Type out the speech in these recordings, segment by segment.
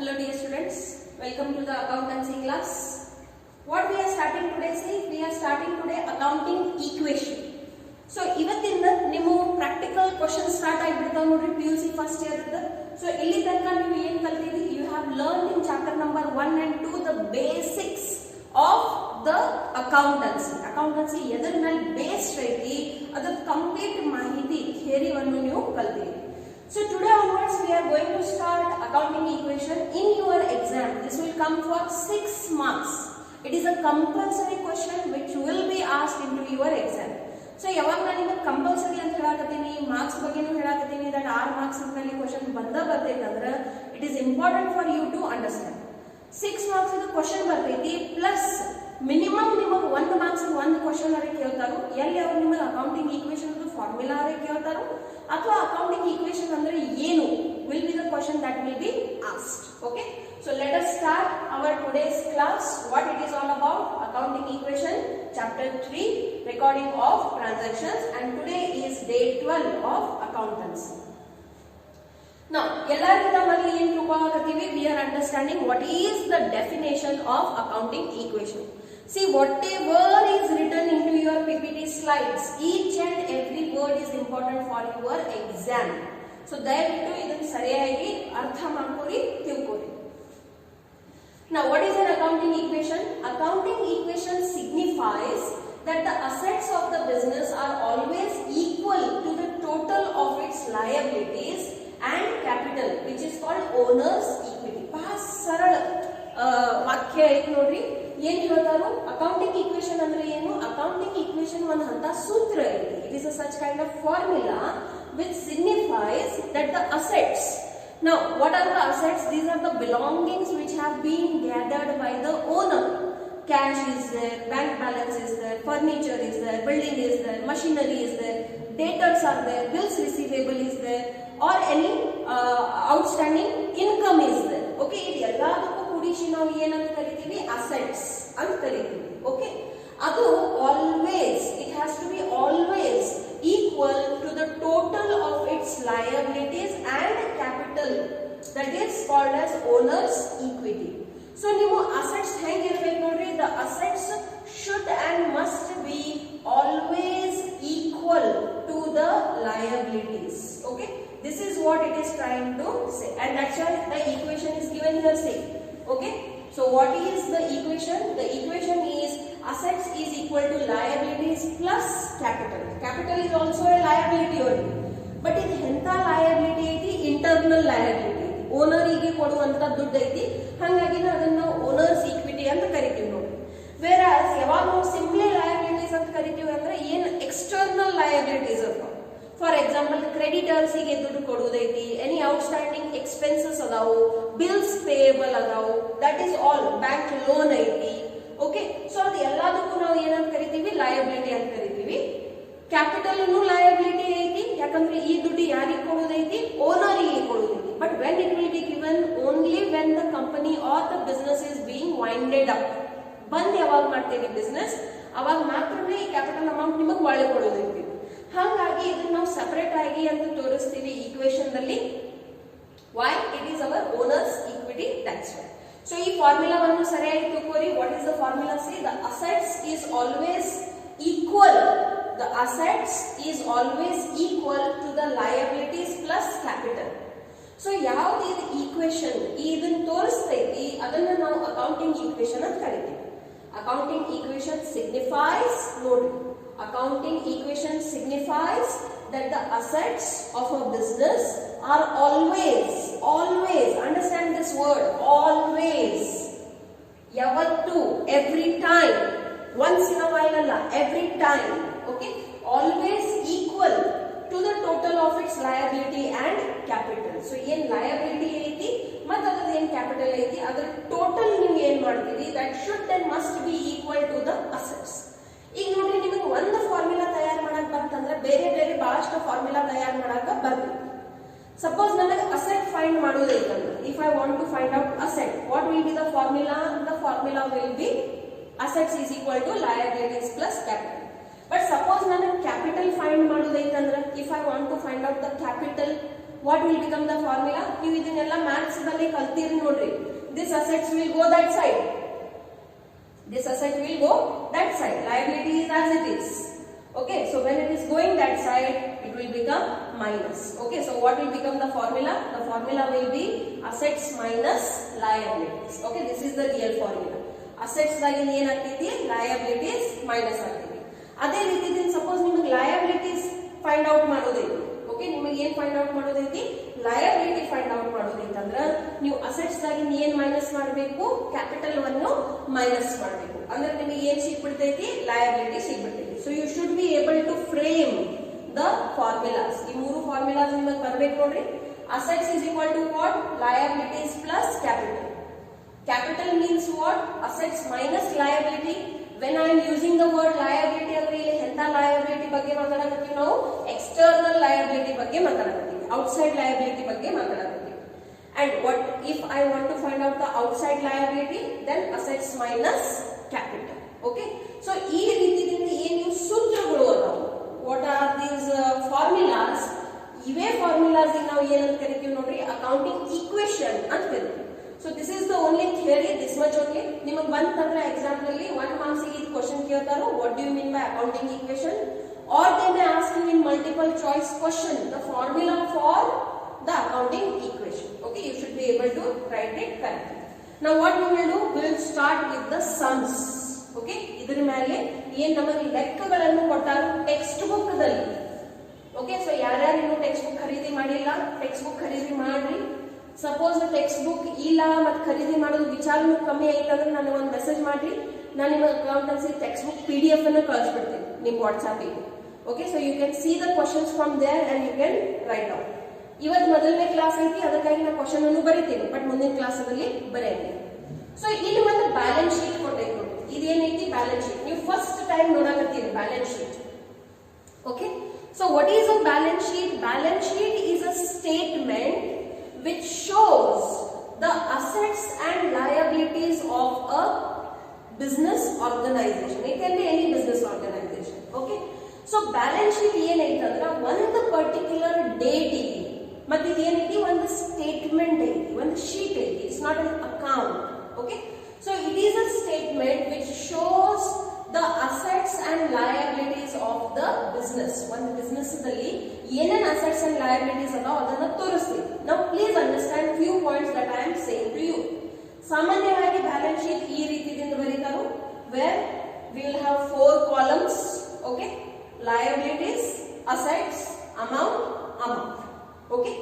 Hello dear students, welcome to the accountancy class. What we are starting today, see, we are starting today accounting equation. So ಇವತ್ತಿಂದ ನಿಮ್ಮ practical questions start ಆಗಿಬಿಡ್ತಾವ ನೋಡ್ರಿ PUC first year ಇದ್ದ. So ಇಲ್ಲಿ ತನಕ ನೀವು ಏನು ಕಲ್ತಿದ್ರಿ, you have learned in chapter number 1 and 2 the basics of the accountancy. Accountancy ಎದರ ಮೇಲೆ based ಐತಿ ಅದರ ಕಂಪ್ಲೀಟ್ ಮಾಹಿತಿ ಥಿಯರಿವನ್ನು ನೀವು ಕಲ್ತಿದ್ರಿ. So today onwards we are going to start accounting equation in your exam. This will come for 6 marks. It is a compulsory question which will be asked into your exam. So ಯಾವಾಗ ನಾನು ನಿಮಗೆ compulsory ಅಂತ ಹೇಳಕತ್ತೀನಿ, marks ಬಗ್ಗೆನೂ ಹೇಳಕತ್ತೀನಿ, that 6 marks ನಲ್ಲಿ question ಬರ್ತೈತೆ ಅಂದ್ರೆ it is important for you to understand. 6 marks ಇದು ಕ್ವೆಶ್ಚನ್ ಬರ್ತೈತಿ ಪ್ಲಸ್ ಮಿನಿಮಮ್ ನಿಮಗೆ 1 ಮಾರ್ಕ್ಸ್ ಒಂದು ಕ್ವೆಶ್ಚನ್ ಅರೆ ಕೇಳ್ತಾರೋ, ಎಲ್ಲಿ ಅವ್ರು ನಿಮಗೆ ಅಕೌಂಟಿಂಗ್ ಈಕ್ವೇಷನ್ ಫಾರ್ಮುಲಾ ಅರೆ ಕೇಳ್ತಾರೋ ಅಥವಾ ಅಕೌಂಟಿಂಗ್ ಈಕ್ವೇಷನ್ ಅಂದ್ರೆ ಏನು will be the question that will be asked. Okay, so let us start our today's class. What it is all about? Accounting equation chapter 3, recording of transactions, and today is day 12 of accountancy. Now ಎಲ್ಲರಿಗಿಂತ ಮೊದಲು ಏನು ತಿಳ್ಕೊಳ್ಳಾಕತ್ತೀವಿ, we are understanding what is the definition of accounting equation. See, whatever is written into your PPT slides, each and every word is important for your exam. So ದಯವಿಟ್ಟು ಇದನ್ನು ಸರಿಯಾಗಿ ಅರ್ಥ ಮಾಡ್ಕೊಳ್ಳಿ, ತಿಳ್ಕೊಳ್ಳಿ. Now what is an accounting equation? Accounting equation signifies that the assets of the business are always equal to the total of its liabilities and capital, which is called owner's equity. ಬಹಳ ಸರಳ ವಾಕ್ಯ ಐತಿ ನೋಡ್ರಿ. ಏನ್ ಹೇಳ್ತಾರೋ, accounting equation ಅಂದ್ರೆ ಏನು? Accounting equation ಒಂದು ಹಂತ ಸೂತ್ರ ಐತಿ. It is such kind of formula which signifies that the assets. Now what are the assets? These are the belongings which have been gathered by the owner. Cash is there, bank balance is there, furniture is there, building is there, machinery is there, debtors are there, bills receivable is there, or any outstanding income is there. Okay, ಇದು ಎಲ್ಲದಕ್ಕೂ ಕೂಡಿಸಿ ನಾವು ಏನಂತ ಕರಿತೀವಿ? Assets ಅಂತ ಕರಿತೀವಿ. Okay, ಅದು always, it has to be always equal to the total of its liabilities and capital, that is called as owner's equity. So ನೀವು assets ಹೆಂಗೆ ಇರಬೇಕು ನೋಡ್ರಿ, the assets should and must be always equal to the liabilities. Okay, this is what it is trying to say, and that's why the equation is given here. Say, okay, so what is the equation? The equation is assets is equal to liabilities plus capital. Capital is also a liability only, but ಇದು ಎಂತ liability ಐತಿ? Internal liability ಐತಿ, ಓನರಿಗೆ ಕೊಡುವಂತ ದುಡ್ಡು ಐತಿ. ಹಾಗಾಗಿ ಅದನ್ನ ನಾವು ಓನರ್ಸ್ ಈಕ್ವಿಟಿ ಅಂತ ಕರಿತೀವಿ ನೋಡಿ. whereas ಯಾವಾಗ ನಾವು ಸಿಂಪ್ಲಿ liabilities ಅಂತ ಕರಿತೀವಿ ಅಂದ್ರೆ ಏನು ಎಕ್ಸ್ಟರ್ನಲ್ liabilities ಅದಾವ. ಫಾರ್ ಎಕ್ಸಾಂಪಲ್ ಕ್ರೆಡಿಟರ್ಸ್ ಗೆ ದುಡ್ಡು ಕೊಡುವುದೈತಿ, ಎನಿ ಔಟ್ಸ್ಟ್ಯಾಂಡಿಂಗ್ ಎಕ್ಸ್ಪೆನ್ಸಸ್ ಅದಾವು, ಬಿಲ್ಸ್ ಪೇಯಬಲ್ ಅದಾವು, that is all. Bank loan ಐತಿ. ಓಕೆ, ಸೊ ಅದು ಎಲ್ಲದಕ್ಕೂ ನಾವು ಏನಂತ ಕರಿತೀವಿ? ಲಯಬಿಲಿಟಿ ಅಂತ ಕರಿತೀವಿ. ಕ್ಯಾಪಿಟಲ್ ಲಯಬಿಲಿಟಿ ಐತಿ, ಯಾಕಂದ್ರೆ ಈ ದುಡ್ಡು ಯಾರಿಗೆ ಕೊಡುವುದೈತಿ? ಓನರಿಗೆ ಕೊಡುವುದೈತಿ. But when it will be given only when the company or the business is being winded up. ಬಂದ್ ಯಾವಾಗ ಮಾಡ್ತೇವೆ ಬಿಸ್ನೆಸ್, ಅವಾಗ ಮಾತ್ರನೇ ಈ ಕ್ಯಾಪಿಟಲ್ ಅಮೌಂಟ್ ನಿಮಗೆ ಒಳ್ಳೆ ಕೊಡುವುದೈತಿ. ಹಾಗಾಗಿ ಇದನ್ನ ನಾವು ಸಪರೇಟ್ ಆಗಿ ಅಂತ ತೋರಿಸ್ತೀವಿ ಈಕ್ವೇಶನ್ ದಲ್ಲಿ. Why? It is our owners equity, that's why. So ಈ ಫಾರ್ಮುಲಾವನ್ನು ಸರಿಯಾಗಿ ತಿಳ್ಕೊಳ್ಳಿ. What is the formula? See, the assets is always equal, the assets is always equal to the liabilities plus capital. So ಯಾವುದು ಇದು equation ಇದನ್ನ ತೋರಿಸ್ತೈತಿ ಅದನ್ನ ನಾವು accounting equation ಅಂತ ಕರಿತೀವಿ. ಅಕೌಂಟಿಂಗ್ ಈಕ್ವೇಶನ್ signifies, ನೋಡಿ, accounting equation signifies that the assets of a business are always, understand this word, always, ಯಾವತ್ತು, every time, once in a while ಅಲ್ಲ, every time, okay, always equal to the total of its liability and capital. So ಏನ್ liability ಐತಿ ಮತ್ತು ಅದರ ಏನ್ capital ಐತಿ ಅದರ total ನೀವು ಏನ್ ಮಾಡ್ತೀರಿ, that should and must be equal to the assets. ಈಗ ನೋಡ್ರಿ, ನಿಮಗೆ ಒಂದು ಫಾರ್ಮುಲಾ ತಯಾರು ಮಾಡಕ್ ಬಂತಂದ್ರೆ ಬೇರೆ ಬೇರೆ ಬಹಳಷ್ಟು ಫಾರ್ಮುಲಾ ತಯಾರು ಮಾಡಕ ಬರ್ತದೆ. ಸಪೋಸ್ ನನಗೆ ಅಸೆಟ್ ಫೈಂಡ್ ಮಾಡೋದೈತಂದ್ರೆ, if I want to find out asset, what will be the formula? The formula will be assets is equal to liabilities plus capital. But suppose ನನಗೆ ಕ್ಯಾಪಿಟಲ್ ಫೈಂಡ್ ಮಾಡೋದೈತಂದ್ರೆ, if I want to find out the capital, what will become the formula? ನೀವು ಇದನ್ನೆಲ್ಲ maths ದಲ್ಲಿ ಕಲ್ತೀರಿ ನೋಡ್ರಿ. This assets will go that side. This asset will go that side. Liability is as it is. Okay, so when it is going that side, it will become minus. Okay, so what will become the formula? The formula will be assets minus liabilities. Okay, this is the real formula. Assets ದಾಗಿ ಏನಾಗ್ತೈತಿ? Liabilities minus ಆಗ್ತೈತಿ. ಅದೇ ರೀತಿ suppose ನಿಮಗೆ liabilities find out ಮಾಡೋದೈತಿ. Okay, ನಿಮಗೆ ಏನು find out ಮಾಡೋದೈತಿ? Liability find out ಮಾಡೋದೈತೆ ಅಂದ್ರೆ ನೀವು ಅಸೆಟ್ಸ್ ದಾಗಿ ಏನ್ ಮೈನಸ್ ಮಾಡಬೇಕು? ಕ್ಯಾಪಿಟಲ್ ಅನ್ನು ಮೈನಸ್ ಮಾಡಬೇಕು. ಅಂದ್ರೆ ನಿಮಗೆ ಏನ್ ಸಿಗ್ಬಿಡ್ತೈತಿ? ಲಯಬಿಲಿಟಿ ಸಿಗ್ಬಿಡ್ತೈತಿ. So you should be able to frame the formulas. ಈ ಮೂರು ಫಾರ್ಮುಲಾಸ್ ನಿಮಗೆ ಬರ್ಬೇಕು ನೋಡ್ರಿ. Assets is equal to what? Liabilities plus capital. Capital means what? Assets minus liability. when I am using the word liability ಅಂದ್ರೆ ಇಲ್ಲಿ ಎಂತ liability ಬಗ್ಗೆ ಮಾತಾಡಕತ್ತೀವಿ ನಾವು? external liability ಬಗ್ಗೆ ಮಾತಾಡಕತ್ತೀವಿ, outside liability ಬಗ್ಗೆ ಮಾತಾಡಕತ್ತೀವಿ. and what if I want to find out the outside liability? then assets minus capital. okay, so ಈ ರೀತಿಯಿಂದ ಏನು ಸೂತ್ರಗಳು ಅದಾವು, what are these formulas? ಇವೇ ಫಾರ್ಮುಲಾಸ್ ನಾವು ಏನಂತ ಕರಿತೀವಿ ನೋಡ್ರಿ? ಅಕೌಂಟಿಂಗ್ ಈಕ್ವೇಷನ್ ಅಂತ ಕರಿತೀವಿ. So this is the only theory, this much only. ನಿಮಗೆ ಬಂತಂದ್ರೆ ಎಕ್ಸಾಮ್ ನಲ್ಲಿ 1 ಮಾರ್ಕ್ಸ್ ಗೆ ಈ question ಕೇಳ್ತಾರೋ, what do you mean by accounting equation? or they may ask you in multiple choice question the formula for the accounting equation. okay, you should be able to write it correctly. now what we will do, we will start with the sums. okay, ಇದರ ಮೇಲೆ ಏನು ನಮಗೆ ಲೆಕ್ಕಗಳನ್ನು ಕೊಟ್ಟಾರು text book ದಲ್ಲಿ. okay, so ಯಾರ್ಯಾರು ಇನ್ನೂ text book ಖರೀದಿ ಮಾಡಿಲ್ಲ, text book ಖರೀದಿ ಮಾಡ್ರಿ. ಸಪೋಸ್ ಟೆಕ್ಸ್ಟ್ ಬುಕ್ ಇಲ್ಲ ಮತ್ತು ಖರೀದಿ ಮಾಡೋದು ವಿಚಾರನೂ ಕಮ್ಮಿ ಆಯ್ತಂದ್ರೆ ನನಗೆ ಒಂದು ಮೆಸೇಜ್ ಮಾಡ್ರಿ, ನಾನು ನಿಮ್ಮ ಅಕೌಂಟೆನ್ಸಿ ಟೆಕ್ಸ್ಟ್ ಬುಕ್ PDF ಅನ್ನು ಕಳಿಸ್ಬಿಡ್ತೀನಿ ನಿಮ್ಮ ವಾಟ್ಸ್ಆಪಿಗೆ. Okay, so you can see the questions from there and you can write down. ಇವತ್ತು ಮೊದಲನೇ ಕ್ಲಾಸ್ ಐತಿ, ಅದಕ್ಕಾಗಿ ನಾನು ಕ್ವಶನ್ ಅನ್ನು ಬರೀತೀನಿ, ಬಟ್ ಮುಂದಿನ ಕ್ಲಾಸಲ್ಲಿ ಬರೆಯಂಗಿಲ್ಲ. ಸೊ ಇಲ್ಲಿ ಒಂದು ಬ್ಯಾಲೆನ್ಸ್ ಶೀಟ್ ಕೊಟ್ಟೈತಿ ನೋಡಿ, ಇದೇನೈತಿ? Balance sheet. ನೀವು ಫಸ್ಟ್ ಟೈಮ್ ನೋಡಕತ್ತೀರಿ balance sheet. Okay, so what is a balance sheet? Balance sheet is a statement which shows the assets and liabilities of a business organization. It can be any business organization. okay, so balance sheet ಏನಾಯ್ತಂದ್ರೆ ಒಂದು particular date ಇದೆ ಮತ್ತೆ ಇದೇನೈತಿ? ಒಂದು statement ಐತಿ, ಒಂದು sheet ಐತಿ. It's not an account. okay, so it is a statement which shows the assets and liabilities of the business. ಒಂದು business ದಲ್ಲಿ ಏನೇನ್ ಅಸೆಟ್ಸ್ ಅಂಡ್ ಲಯಬಿಲಿಟೀಸ್ ಅದಾವ ಅದನ್ನ ತೋರಿಸ್ತೀವಿ. now please understand few points that I am saying to you. ಸಾಮಾನ್ಯವಾಗಿ balance sheet ಈ ರೀತಿಯಿಂದ ಬರೀತಾರೋ, where we will have 4 columns. okay, liabilities, assets, amount. okay,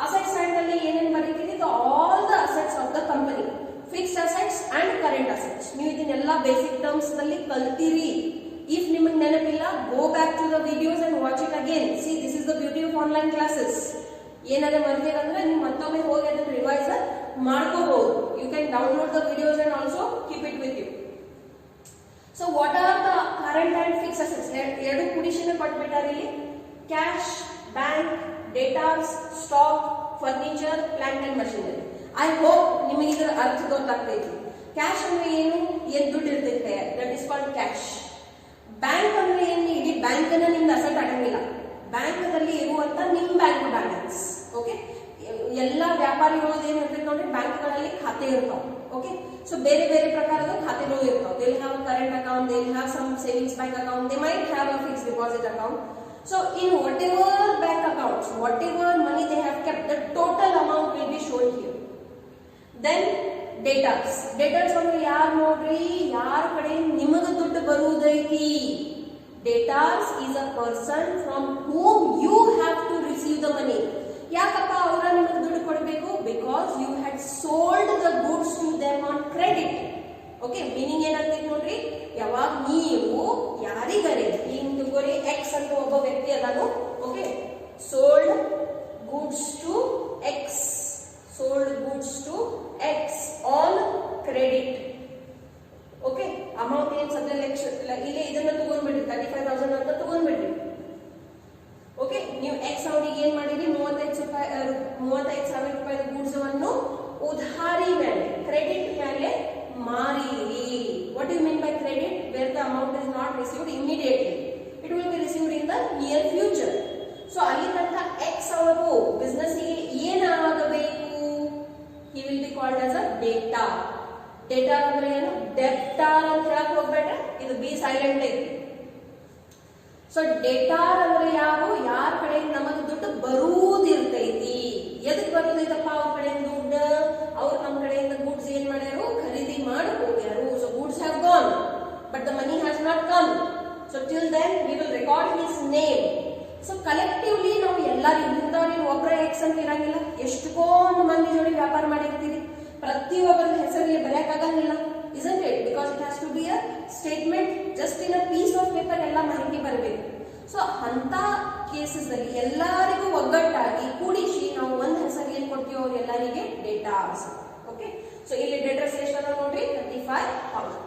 assets side ಅಲ್ಲಿ ಏನೇನ್ ಬರೀತೀವಿ? all the assets of the company, fixed assets and current assets. ನೀವು ಇದನ್ನೆಲ್ಲ basic terms ನಲ್ಲಿ ಕಲ್ತೀರಿ. If ನಿಮಗೆ ನೆನಪಿಲ್ಲ, go back to the videos and watch it again. See, this is the beauty of online classes. ಏನಾದ್ರೆ ಮರ್ತೀರಂದ್ರೆ ನೀವು ಮತ್ತೊಮ್ಮೆ ಹೋಗಿ ಅದನ್ನ ರಿವೈಸ್ ಮಾಡ್ಕೋಬಹುದು. You can download the videos and also keep it with you. So what are the current and fix assets? ಎರಡು ಕುಡಿಷನ್ ಕೊಟ್ಬಿಟ್ಟಾರೆ ಇಲ್ಲಿ. Cash, bank, debtors, stock, furniture, plant and machinery. I hope ನಿಮಗೆ ಇದರ ಅರ್ಥ ಗೊತ್ತಾಗ್ತೈತಿ. ಕ್ಯಾಶ್ ಅಂದ್ರೆ ಏನು? ಏನ್ ದುಡ್ಡು ಇರ್ತೈತೆ, that is called cash. Bank ಅಂದ್ರೆ ಏನು? ಇಡೀ ಬ್ಯಾಂಕ್ ಅನ್ನ ನಿಮ್ದು ಅಸೆಟ್ ಆಗಂಗಿಲ್ಲ. ಬ್ಯಾಂಕ್ ದಲ್ಲಿ ಇರುವಂತ ನಿಮ್ ಬ್ಯಾಂಕ್ ಬ್ಯಾಲೆನ್ಸ್. ಓಕೆ, ಎಲ್ಲಾ ವ್ಯಾಪಾರಿಗಳು ಏನ್ ಇರ್ತೈತೆ ನೋಡ್ರಿ, ಬ್ಯಾಂಕ್ಗಳಲ್ಲಿ ಖಾತೆ ಇರ್ತಾವ. ಓಕೆ, ಸೊ ಬೇರೆ ಬೇರೆ ಪ್ರಕಾರದ ಖಾತೆಗಳು ಇರ್ತಾವ. They will have current account, they will have some savings bank account, they might have a fixed deposit account. So in whatever bank accounts, whatever money they have kept, the total amount will be shown here. Then debtors. Debtors ಅಂದ್ರೆ ಯಾರು ನೋಡ್ರಿ? ಯಾರ ಕಡೆ ನಿಮಗೆ ದುಡ್ಡು ಬರುವುದೈತಿ. debtors is a person from whom you have to receive the money. ಯಾಕಪ್ಪ ಅವರ ನಿಮಗೆ ದುಡ್ಡು ಕೊಡಬೇಕು? Because you had sold the goods to them on credit. Okay, meaning ಏನಾಗ್ತೈತಿ ನೋಡ್ರಿ? ಯಾವಾಗ ನೀವು ಯಾರಿಗಾರೆ ಹಿಂಗ್ ತಗೋರಿ ಎಕ್ಸ್ ಅಂತ ಒಬ್ಬ ವ್ಯಕ್ತಿ ಅದಾನು. Okay, sold goods to X, sold goods to X on credit. Okay, amount ಏನ್ ಸದ್ಯ ಇಲ್ಲಿ ಇದನ್ನ ತಗೊಂಡ್ಬಿಡ್ರಿ, 35,000 ಅಂತ ತಗೊಂಡ್ಬಿಡ್ರಿ. ಓಕೆ, ನೀವು ಎಕ್ಸ್ ಅವರಿಗೆ ಏನ್ ಮಾಡಿರಿ? 35,000 ರೂಪಾಯಿ ಗೂಡ್ಸ್ ಅನ್ನು ಉಧಾರಿ ಮೇಲೆ, ಕ್ರೆಡಿಟ್ ಮೇಲೆ ಮಾರಿರಿ. What you mean by credit? Where the amount is not received immediately, it will be received in the near future. So ಅಲ್ಲಿ ತನಕ ಎಕ್ಸ್ ಅವರು ಬಿಸ್ನೆಸ್ ಗೆ ಏನಾಗಬೇಕು, he will be called as a data. Data ಅಂದ್ರೆ ಏನು, ಡೆಪ್ಟಾರ್ ಅಂತ ಹೇಳಕ್ ಹೋಗ್ಬೇಡ್ರೆ, ಇದು ಬಿ ಸೈಲೆಂಟ್ ಐತಿ. ಸೊ ಡೇಟಾರ್ ಅಂದ್ರೆ ಯಾರು, ಯಾರ ಕಡೆಯಿಂದ ನಮಗೆ ದುಡ್ಡು ಬರುವುದಿರ್ತೈತಿ. ಎದಕ್ ಬರುದೈತಪ್ಪ ಅವ್ರ ಕಡೆಯಿಂದ ದುಡ್ಡು, ಅವ್ರು ನಮ್ಮ ಕಡೆಯಿಂದ ಗೂಡ್ಸ್ ಏನ್ ಮಾಡ್ಯಾರು, ಖರೀದಿ ಮಾಡಿ ಹೋಗ್ಯಾರು. So goods have gone but the money has not come. So till then we will record his name. So collectively ನಾವು ಎಲ್ಲರಿಗೂ ಇಂಥವ್ರಿಗೆ ಒಬ್ಬರ ಎಕ್ಸ್ ಅಂತ ಇರಂಗಿಲ್ಲ, ಎಷ್ಟೊಂದು ಮಂದಿ ಜೋಡಿ ವ್ಯಾಪಾರ ಮಾಡಿರ್ತೀರಿ, ಪ್ರತಿಯೊಬ್ಬರ ಹೆಸರಲ್ಲಿ ಬರೆಯಕ್ಕಾಗಂಗಿಲ್ಲ, isn't it? Because it has to be a statement just in a piece of paper, ಎಲ್ಲ ಮಾಹಿತಿ ಬರಬೇಕು. ಸೊ ಅಂತ ಕೇಸಸ್ ಅಲ್ಲಿ ಎಲ್ಲರಿಗೂ ಒಗ್ಗಟ್ಟಾಗಿ ಕೂಡಿಸಿ ನಾವು ಒಂದು ಹೆಸರು ಏನ್ ಕೊಡ್ತೀವಿ ಅವ್ರು ಎಲ್ಲರಿಗೆ ಡೇಟಾಸ್. ಓಕೆ, ಸೊ ಇಲ್ಲಿ ಡೇಟಾಸ್ ಎಷ್ಟದ ನೋಡ್ರಿ, 35,000.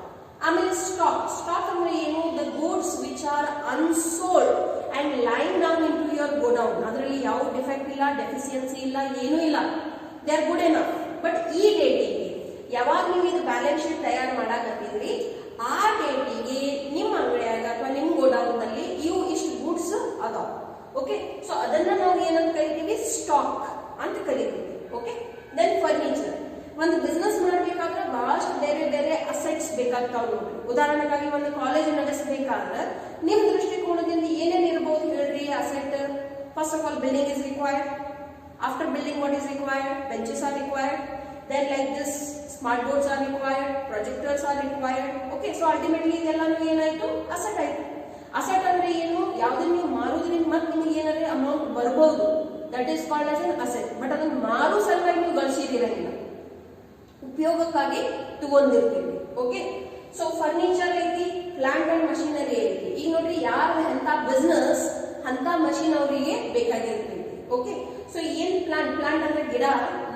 ಆಮೇಲೆ ಸ್ಟಾಕ್ ಅಂದ್ರೆ ಏನು, the goods which are unsold and lying down in to your godown. ಅದರಲ್ಲಿ ಯಾವ ಡಿಫೆಕ್ಟ್ ಇಲ್ಲ, ಡೆಫಿಸಿಯನ್ಸಿ ಇಲ್ಲ, ಏನೂ ಇಲ್ಲ, they are good enough. But ಈ ಡೇಟಿಗೆ ಯಾವಾಗ ನೀವು ಇದು ಬ್ಯಾಲೆನ್ಸ್ ಶೀಟ್ ತಯಾರು ಮಾಡಾಕತ್ತಿದ್ರಿ, ಆ ಡೇಟಿಗೆ ನಿಮ್ಮ ಅಂಗಡಿಯಾಗ ಅಥವಾ ನಿಮ್ಮ ಗೋಡೌನ್ ನಲ್ಲಿ ಇವು ಇಷ್ಟು ಗೂಡ್ಸ್ ಅದಾವ. ಓಕೆ, ಸೊ ಅದನ್ನ ನಾವು ಏನಂತ ಕರಿತೀವಿ, ಸ್ಟಾಕ್ ಅಂತ ಕರಿತೀವಿ. Okay, then furniture. ಒಂದು ಬಿಸ್ನೆಸ್ ಮಾಡಬೇಕಾದ್ರೆ ಬಹಳಷ್ಟು ಬೇರೆ ಬೇರೆ ಅಸೆಟ್ಸ್ ಬೇಕಾಗ್ತಾವ ನೋಡ್ರಿ. ಉದಾಹರಣೆಗಾಗಿ ಒಂದು ಕಾಲೇಜ್ ನಡೆಸಬೇಕಾದ್ರೆ ನಿಮ್ ದೃಷ್ಟಿಕೋನದಿಂದ ಏನೇನ್ ಇರಬಹುದು ಹೇಳ್ರಿ asset. First of all building is required. After building, what is required? Benches are required. Then like this, smart boards are required, projectors are required. Okay, so ultimately ಇದೆಲ್ಲನೂ ಏನಾಯ್ತು, ಅಸೆಟ್ ಆಯ್ತು. ಅಸೆಟ್ ಅಂದ್ರೆ ಏನು, ಯಾವ್ದನ್ನ ನೀವು ಮಾರುದ್ರಿಂದ ಮತ್ತೆ ನಿಮಗೆ ಏನಾದ್ರೆ ಅಮೌಂಟ್ ಬರಬಹುದು, that is called as an asset. But ಅದನ್ನ ಮಾರು ಸಲುವಾಗಿ ನೀವು ಗಳಿಸಿದಿರಂಗಿಲ್ಲ, ಉಪಯೋಗಕ್ಕಾಗಿ ತಗೊಂಡಿರ್ತೀವಿ. ಓಕೆ, ಸೊ ಫರ್ನಿಚರ್ ಐತಿ, ಪ್ಲಾಂಟ್ ಅಂಡ್ ಮಷಿನರಿ ಐತಿ. ಈಗ ನೋಡ್ರಿ, ಯಾರ ಅಂತ ಬಿಸ್ನೆಸ್ ಅಂತ ಮಷಿನ್ ಅವರಿಗೆ ಬೇಕಾಗಿರ್ತೈತಿ. ಓಕೆ, so in plant ಅಂದ್ರೆ ಗಿಡ,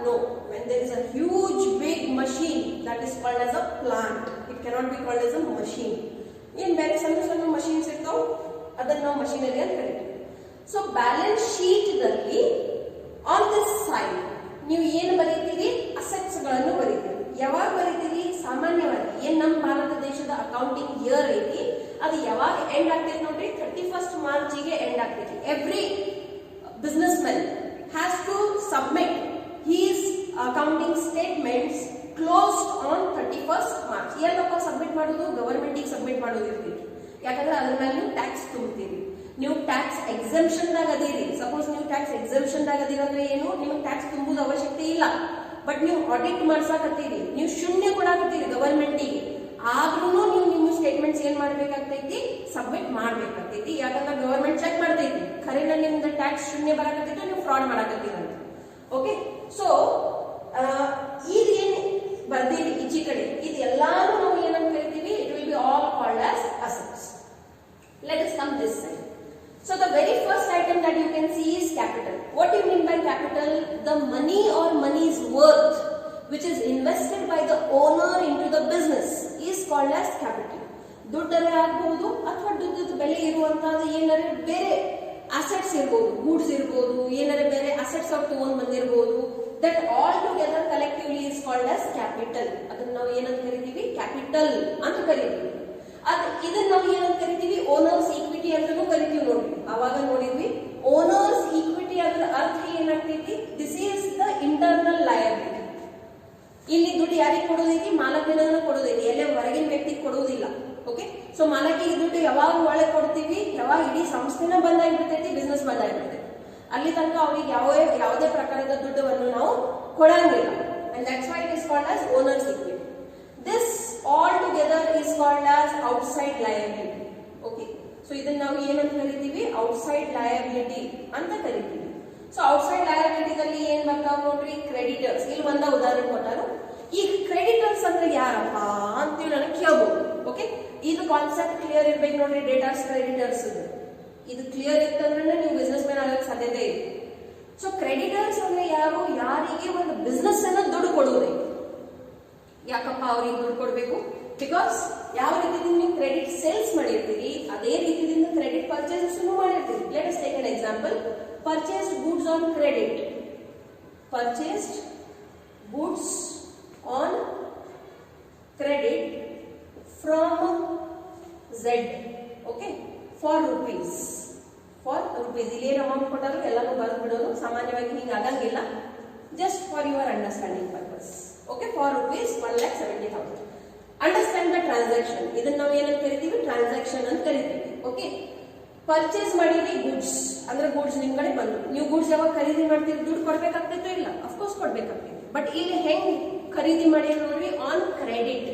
no, when there is a huge big machine, that is called as a plant. It cannot be called as a machine. in ಬೇರೆ ಸಣ್ಣ ಸಣ್ಣ machines ಇರ್ತಾವ, ಅದನ್ನ ನಾವು machinery ಅಂತ ಕರಿತೀವಿ. so balance sheet ದಲ್ಲಿ on this side ನೀವು ಏನು ಬರೀತೀರಿ, ಅಸೆಟ್ಸ್ ಗಳನ್ನು ಬರೀತೀರಿ. ಯಾವಾಗ ಬರೀತೀರಿ, ಸಾಮಾನ್ಯವಾಗಿ ಏನ್ ನಮ್ಮ ಭಾರತ ದೇಶದ ಅಕೌಂಟಿಂಗ್ ಇಯರ್ ಐತಿ ಅದು ಯಾವಾಗ ಎಂಡ್ ಆಗ್ತೈತಿ ನೋಡ್ರಿ, 31st March ಗೆ ಎಂಡ್ ಆಗ್ತೈತಿ. Every businessman has to submit his accounting statements closed on 31st March. ಏನಪ್ಪ ಸಬ್ಮಿಟ್ ಮಾಡೋದು, ಗವರ್ಮೆಂಟ್ ಗೆ ಸಬ್ಮಿಟ್ ಮಾಡೋದು ಇರ್ತೈತಿ. ಯಾಕಂದ್ರೆ ಅದ್ರ ಮೇಲೆ ನೀವು ಟ್ಯಾಕ್ಸ್ ತುಂಬ್ತೀರಿ. ನೀವು ಟ್ಯಾಕ್ಸ್ ಎಕ್ಸೆಂಪ್ಷನ್ ದಾಗ ಅದೀರಿ. ಸಪೋಸ್ ನೀವು ಟ್ಯಾಕ್ಸ್ ಎಕ್ಸೆಂಪ್ಷನ್ ದಾಗ ಅದೀರಿ ಅಂದ್ರೆ ಏನು, ನಿಮಗೆ ಟ್ಯಾಕ್ಸ್ ತುಂಬುದು ಅವಶ್ಯಕತೆ ಇಲ್ಲ, ಬಟ್ ನೀವು ಆಡಿಟ್ ಮಾಡ್ಸಾಕತ್ತೀರಿ, ನೀವು ಶೂನ್ಯ ಕೊಡಾಕತ್ತೀರಿ ಗವರ್ಮೆಂಟಿಗೆ, ಆದ್ರೂ ನೀವು ನಿಮ್ಮ ಸ್ಟೇಟ್ಮೆಂಟ್ಸ್ ಏನ್ ಮಾಡ್ಬೇಕಾಗ್ತೈತಿ, ಸಬ್ಮಿಟ್ ಮಾಡ್ಬೇಕಾಗ್ತೈತಿ. ಯಾಕಂದ್ರೆ ಗವರ್ಮೆಂಟ್ ಚೆಕ್ ಮಾಡ್ತೈತಿ, ಖರೇನ ನಿಮ್ದು ಟ್ಯಾಕ್ಸ್ ಶೂನ್ಯ ಬರಾಕತ್ತೈತಿ, ನೀವು ಫ್ರಾಡ್ ಮಾಡಾಕತ್ತೀರ ಅಂತ. ಓಕೆ, ಸೊ ಇದೇನ್ ಬರ್ದೀವಿ ಈಚಿ ಕಡೆ, ಇದೆಲ್ಲಾನು ನಾವು ಏನಂತ ಕರಿತೀವಿ, it will B all called as assets. Let us come this side. So the very first item that you can see is capital. What do you mean by capital? The money or money's worth which is invested by the owner into the business is called as capital. ದುಡ್ಡಲ್ಲೇ ಆಗಬಹುದು ಅಥವಾ ದುಡ್ಡದ ಬೆಲೆ ಇರುವಂತಹದ್ದು ಏನಾರೆ ಬೇರೆ assets ಇರಬಹುದು, goods ಇರಬಹುದು, ಏನಾರೆ ಬೇರೆ ಅಸೆಟ್ಸ್ ಆಫ್ ತಗೊಂಡ್ ಬಂದಿರಬಹುದು, that all together collectively is called as capital. ಅದನ್ನ ನಾವು ಏನಂತ ಕರಿತೀವಿ, ಕ್ಯಾಪಿಟಲ್ ಅಂತ ಕರಿತೀವಿ. ಇದನ್ನ ನಾವು ಏನಂತ ಕರಿತೀವಿ, ಓನರ್ಸ್ ಈಕ್ವಿಟಿ ಅಂತಾನೂ ಕರಿತೀವಿ. ನೋಡ್ರಿ, ಅವಾಗ ನೋಡಿದ್ವಿ ಓನರ್ಸ್ ಈಕ್ವಿಟಿ ಅದರ ಅರ್ಥ ಏನಾಗ್ತೈತಿ, this is the internal liability. ಇಲ್ಲಿ ದುಡ್ಡು ಯಾರಿಗೆ ಕೊಡೋದೈತಿ, ಮಾಲಕನ ಕೊಡೋದೈತಿ, ಎಲ್ಲೇ ಹೊರಗಿನ ವ್ಯಕ್ತಿಗೆ ಕೊಡುವುದಿಲ್ಲ. ಓಕೆ, ಸೊ ಮಾಲಕಿಗೆ ದುಡ್ಡು ಯಾವಾಗ ಒಳಗೆ ಕೊಡ್ತೀವಿ, ಯಾವಾಗ ಇಡೀ ಸಂಸ್ಥೆನ ಬಂದಾಗಿರ್ತೈತಿ, ಬಿಸ್ನೆಸ್ ಬಂದಾಗಿರ್ತೈತಿ, ಅಲ್ಲಿ ತನಕ ಅವ್ರಿಗೆ ಯಾವುದೇ ಪ್ರಕಾರದ ದುಡ್ಡನ್ನು ನಾವು ಕೊಡಂಗಿಲ್ಲ. And that's why it is called as owners equity. This all together is called as outside liability. Okay, so ಇದನ್ನ ನಾವು ಏನಂತ ಕರಿತೀವಿ, outside liability ಅಂತ ಕರಿತೀವಿ. ಸೊ outside liability ದಲ್ಲಿ ಏನ್ ಬರ್ತಾವ ನೋಡ್ರಿ, ಕ್ರೆಡಿಟರ್ಸ್. ಇಲ್ಲಿ ಒಂದ ಉದಾಹರಣೆ ಕೊಟ್ಟರು. ಈ ಕ್ರೆಡಿಟರ್ಸ್ ಅಂದ್ರೆ ಯಾರಪ್ಪ ಅಂತ ನನಗೆ ಕೇಳಬಹುದು. ಓಕೆ, ಇದು ಕಾನ್ಸೆಪ್ಟ್ ಕ್ಲಿಯರ್ ಇರ್ಬೇಕು ನೋಡ್ರಿ. ಡೇಟಾಸ್ ಕ್ರೆಡಿಟರ್ಸ್ ಇದು ಕ್ಲಿಯರ್ ಇತ್ತಂದ್ರೆ ನೀವು ಬಿಸ್ನೆಸ್ ಮ್ಯಾನ್ ಆಗಕ್ಕೆ ಸಾಧ್ಯತೆ ಇದೆ. ಸೊ ಕ್ರೆಡಿಟರ್ಸ್ ಅಂದ್ರೆ ಯಾರು, ಯಾರಿಗೆ ಒಂದು ಬಿಸ್ನೆಸ್ ಅನ್ನ ದುಡ್ಡು ಕೊಡುವುದೇ. ಯಾಕಪ್ಪ ಅವ್ರಿಗೆ ದುಡ್ಡು ಕೊಡಬೇಕು, ಬಿಕಾಸ್ ಯಾವ ರೀತಿಯಿಂದ ನೀವು ಕ್ರೆಡಿಟ್ ಸೇಲ್ಸ್ ಮಾಡಿರ್ತೀರಿ ಅದೇ ರೀತಿಯಿಂದ ಕ್ರೆಡಿಟ್ ಪರ್ಚೇಸಸ್ ಮಾಡಿರ್ತೀರಿ. Let us take an example. Purchased goods on credit. Purchased goods on credit from Z. Okay, for rupees. For rupees. ಇಲ್ಲಿ ಏನು ಅಮೌಂಟ್ ಕೊಟ್ಟಾರೋ ಎಲ್ಲಾನು ಬರೆದು ಬಿಡೋದು. ಸಾಮಾನ್ಯವಾಗಿ ಹಿಂಗೆ ಆಗಂಗಿಲ್ಲ. Just for your understanding purpose. Okay, for rupees 1,70,000. Understand the transaction. ಇದನ್ನ ನಾವು ಏನಂತ ಕರಿತೀವಿ? ಟ್ರಾನ್ಸಾಕ್ಷನ್ ಅಂತ ಕರಿತೀವಿ. ಓಕೆ, ಪರ್ಚೇಸ್ ಮಾಡಿದ್ರಿ ಗೂಡ್ಸ್ ಅಂದ್ರೆ ಗೂಡ್ಸ್ ನಿಮ್ ಕಡೆ ಬಂದು ನೀವು ಗೂಡ್ಸ್ ಯಾವಾಗ ಖರೀದಿ ಮಾಡ್ತೀರಿ ದುಡ್ಡು ಕೊಡ್ಬೇಕಾಗ್ತಿತ್ತು? ಇಲ್ಲ, ಅಫ್ಕೋರ್ಸ್ ಕೊಡ್ಬೇಕಾಗ್ತಿತ್ತು. ಬಟ್ ಇಲ್ಲಿ ಹೆಂಗ್ ಖರೀದಿ ಮಾಡಿ ನೋಡ್ರಿ? On credit.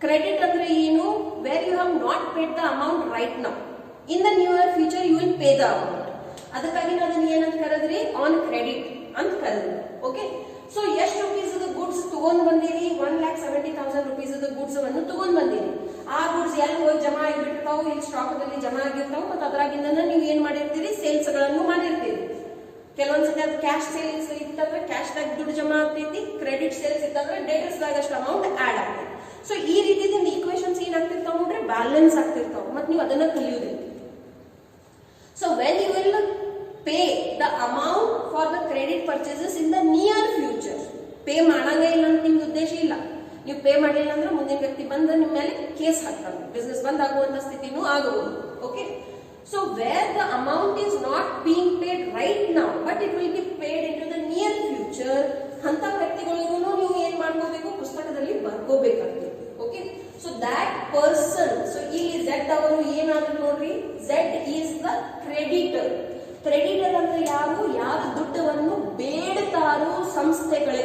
ಕ್ರೆಡಿಟ್ ಅಂದ್ರೆ ಏನು? Where you have not paid the amount right now, in the near future you will pay the amount. ಅದಕ್ಕಾಗಿ ನಾವು ಅದನ್ನ ಏನಂತ ಕರೆದ್ರಿ? ಆನ್ ಕ್ರೆಡಿಟ್ ಅಂತ ಕರೆದ್ರಿ. ಓಕೆ, ಸೊ ಎಷ್ಟು ರುಪೀಸ್ ಗೂಡ್ಸ್ ತಗೊಂಡ್ ಬಂದಿರಿ? 1,70,000 rupees ಗೂಡ್ಸ್ ಅನ್ನು ತಗೊಂಡ್ ಬಂದಿರಿ. ಆ ಗೂಡ್ಸ್ ಎಲ್ಲ ಹೋಗಿ ಜಮಾ ಆಗಿಬಿಟ್ಟಿರ್ತಾವು, ಇಲ್ಲಿ ಸ್ಟಾಕ್ ದಲ್ಲಿ ಜಮಾ ಆಗಿರ್ತಾವು. ಮತ್ತೆ ಅದ್ರಾಗಿಂದ ನೀವು ಏನ್ ಮಾಡಿರ್ತೀರಿ? ಸೇಲ್ಸ್ ಗಳನ್ನು ಮಾಡಿರ್ತೀರಿ. ಕೆಲವೊಂದ್ಸತಿ ಅದು ಕ್ಯಾಶ್ ಸೇಲ್ಸ್ ಇತ್ತಂದ್ರೆ ಕ್ಯಾಶ್ ದಾಗ ದುಡ್ಡು ಜಮಾ ಆಗ್ತೈತಿ, ಕ್ರೆಡಿಟ್ ಸೇಲ್ಸ್ ಇತ್ತಂದ್ರೆ ಡೇಟರ್ಸ್ ದಾಗ ಅಷ್ಟು ಅಮೌಂಟ್ ಆಡ್ ಆಗ್ತೈತಿ. ಸೊ ಈ ರೀತಿಯಿಂದ ಈಕ್ವೇಶನ್ಸ್ ಏನಾಗ್ತಿರ್ತಾವ ನೋಡ್ರಿ? ಬ್ಯಾಲೆನ್ಸ್ ಆಗ್ತಿರ್ತಾವ. ಮತ್ತೆ ನೀವು ಅದನ್ನ ಕಲಿಯೋದೈತಿ. So when you will pay the amount for the credit purchases in the near future. Pay ಮಾಡಂಗೇ ಇಲ್ಲ ಅಂತ ನಿಮ್ಗೆ ಉದ್ದೇಶ ಇಲ್ಲ. ನೀವು ಪೇ ಮಾಡಿಲ್ಲ ಅಂದ್ರೆ ಮುಂದಿನ ವ್ಯಕ್ತಿ ಬಂದು ನಿಮ್ಮ ಮೇಲೆ ಕೇಸ್ ಹಾಕ್ತಾನೆ, ಬಿಸ್ನೆಸ್ ಬಂದ್ ಆಗುವಂತ ಸ್ಥಿತಿನೂ ಆಗಬಹುದು. Okay, so where the amount is not being paid right now but it will be paid in to the near future, ಅಂತ ವ್ಯಕ್ತಿಗಳಿಗೂ ನೀವು ಏನ್ ಮಾಡ್ಕೋಬೇಕು? ಪುಸ್ತಕದಲ್ಲಿ ಬರ್ಕೋಬೇಕಾಗ್ತದೆ. Okay, so that person, so ಇಲ್ಲಿ ಝೆಡ್ ಅವರು ಏನಾದ್ರು ನೋಡ್ರಿ? Z is the creditor. Creditor ಅಂದ್ರೆ ಯಾರು? ಯಾರು ದುಡ್ಡವನ್ನು ಬೇಡ್ತಾರೋ ಸಂಸ್ಥೆಗಳೇ.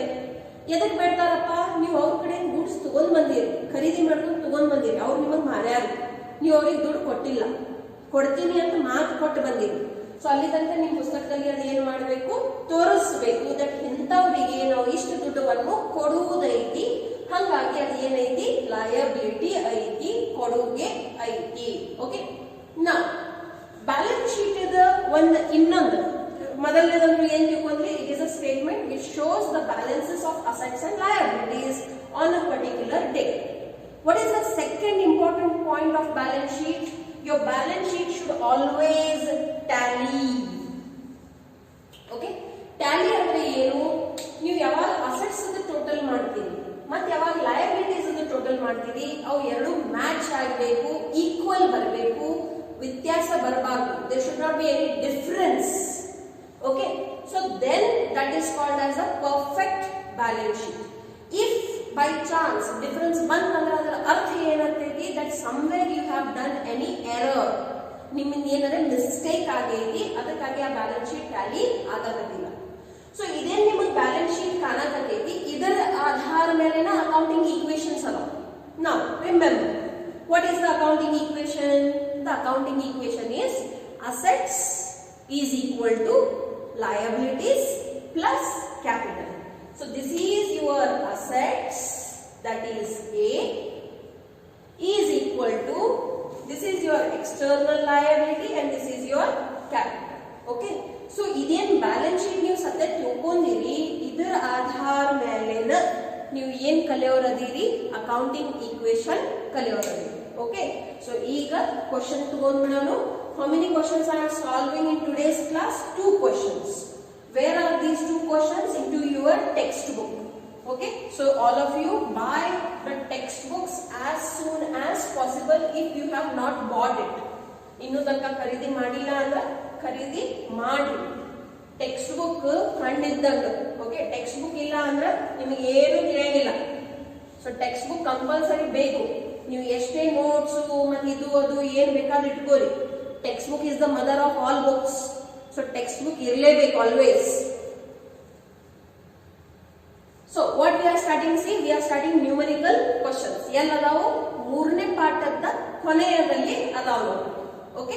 ಎದಕ್ ಬೇಡ್ತಾರಪ್ಪ? ನೀವು ಅವ್ರ ಕಡೆ ಗೂಡ್ಸ್ ತಗೊಂಡ್ ಬಂದಿರಿ, ಖರೀದಿ ಮಾಡ್ಕೊಂಡು ತಗೊಂಡ್ ಬಂದಿರಿ, ಅವ್ರು ನಿಮಗ್ ಮಾರ್ಯಾರು, ನೀವು ಅವ್ರಿಗೆ ದುಡ್ಡು ಕೊಟ್ಟಿಲ್ಲ, ಕೊಡ್ತೀನಿ ಅಂತ ಮಾತು ಕೊಟ್ಟು ಬಂದಿರಿ. ಸೊ ಅಲ್ಲಿ ತನಕ ನಿಮ್ ಪುಸ್ತಕದಲ್ಲಿ ಅದು ಏನ್ ಮಾಡ್ಬೇಕು? ತೋರಿಸ್ಬೇಕು ದಟ್ ಇಂಥವ್ರಿಗೆ ನಾವು ಇಷ್ಟು ದುಡ್ಡವನ್ನು ಕೊಡುವುದೈತಿ, ಹಂಗಾಗಿ ಅದು ಏನೈತಿ? ಲಯಬಿಲಿಟಿ ಐತಿ, ಕೊಡುಗೆ ಐತಿ. ಓಕೆ, ನಾ ಬ್ಯಾಲೆನ್ಸ್ ಶೀಟ್ ಇದ ಒಂದು ಇನ್ನೊಂದು ಮೊದಲನೇದಂದ್ರೆ ಏನ್ ತಿಳ್ಕೊಂಡ್ರಿ? It is a statement which shows the balances of assets and liabilities on a particular day. What is the second important point of balance sheet? Your balance sheet should always tally. Okay, tally ಅಂದ್ರೆ ಏನು? ನೀವು ಯಾವಾಗ assets total ಮಾಡ್ತೀರಿ ಮತ್ತೆ ಯಾವಾಗ liabilities total ಮಾಡ್ತೀರಿ, ಅವು ಎರಡು ಮ್ಯಾಚ್ ಆಗಬೇಕು, ಈಕ್ವಲ್ ಬರಬೇಕು, ವ್ಯತ್ಯಾಸ ಬರಬಾರದು. There should not be any difference. Okay, so then that is called as a perfect balance sheet. If by chance difference ಬಂತಂದ್ರೆ ಅದರ ಅರ್ಥ ಏನಂತೈತಿ? that somewhere you have done any error, ನಿಮ್ಮಿಂದ ಏನಾದ್ರೆ ಮಿಸ್ಟೇಕ್ ಆಗೈತಿ, ಅದಕ್ಕಾಗಿ ಆ ಬ್ಯಾಲೆನ್ಸ್ ಶೀಟ್ ಟ್ಯಾಲಿ ಆಗಕತ್ತಿಲ್ಲ. ಸೊ ಇದೇ ನಿಮಗೆ ಬ್ಯಾಲೆನ್ಸ್ ಶೀಟ್ ಕಾಣಕತ್ತೈತಿ, ಇದರ ಆಧಾರ ಮೇಲೆನ ಅಕೌಂಟಿಂಗ್ ಈಕ್ವೇಶನ್ಸ್ ಅದಾವ. Now remember, what is the accounting equation? The accounting equation is assets is equal to liabilities plus capital. So this is your assets, that is A, is equal to, this is your external liability and this is your capital. Okay, so ಇದೇನ್ balance sheet ನೀವು ಸದ್ಯ ತಿಳ್ಕೊಂಡಿರಿ, ಇದರ ಆಧಾರ ಮೇಲೆನ ನೀವು ಏನ್ ಕಲಿಯೋರದಿರಿ? ಅಕೌಂಟಿಂಗ್ ಈಕ್ವೇಶನ್ ಕಲಿಯೋರದಿರಿ. ಓಕೆ, ಸೊ ಈಗ ಕ್ವಶನ್ ತಗೊಂಡ್ಬಿಡೋಣ. How many questions I am solving in today's class? 2 questions. Where are these 2 questions? Into your textbook. Okay, so all of you buy the textbooks as soon as possible if you have not bought it. ಇನ್ನು ತನಕ ಖರೀದಿ ಮಾಡಿಲ್ಲ ಅಂದ್ರೆ ಖರೀದಿ ಮಾಡಿ. Textbook friend ಇದ್ದಂಗ. Okay, textbook ಇಲ್ಲ ಅಂದ್ರೆ ನಿಮಗೆ ಏನು ತಿಳಿಯಂಗಿಲ್ಲ. ಸೊ ಟೆಕ್ಸ್ಟ್ ಬುಕ್ ಕಂಪಲ್ಸರಿ ಬೇಕು. ನೀವು ಎಷ್ಟೇ ನೋಟ್ಸ್ ಮತ್ತೆ ಇದು ಅದು ಏನ್ ಬೇಕಾದ್ರೂ ಇಟ್ಕೋರಿ. Textbook is the mother of all books. So textbook ಇರಲೇಬೇಕು always. So what we are starting? See, we are starting numerical questions. ಎಲ್ಲದಾವು? 3ನೇ ಪಾಠದ ಕೊನೆಯದಲ್ಲಿ ಅದಾವ. ಓಕೆ,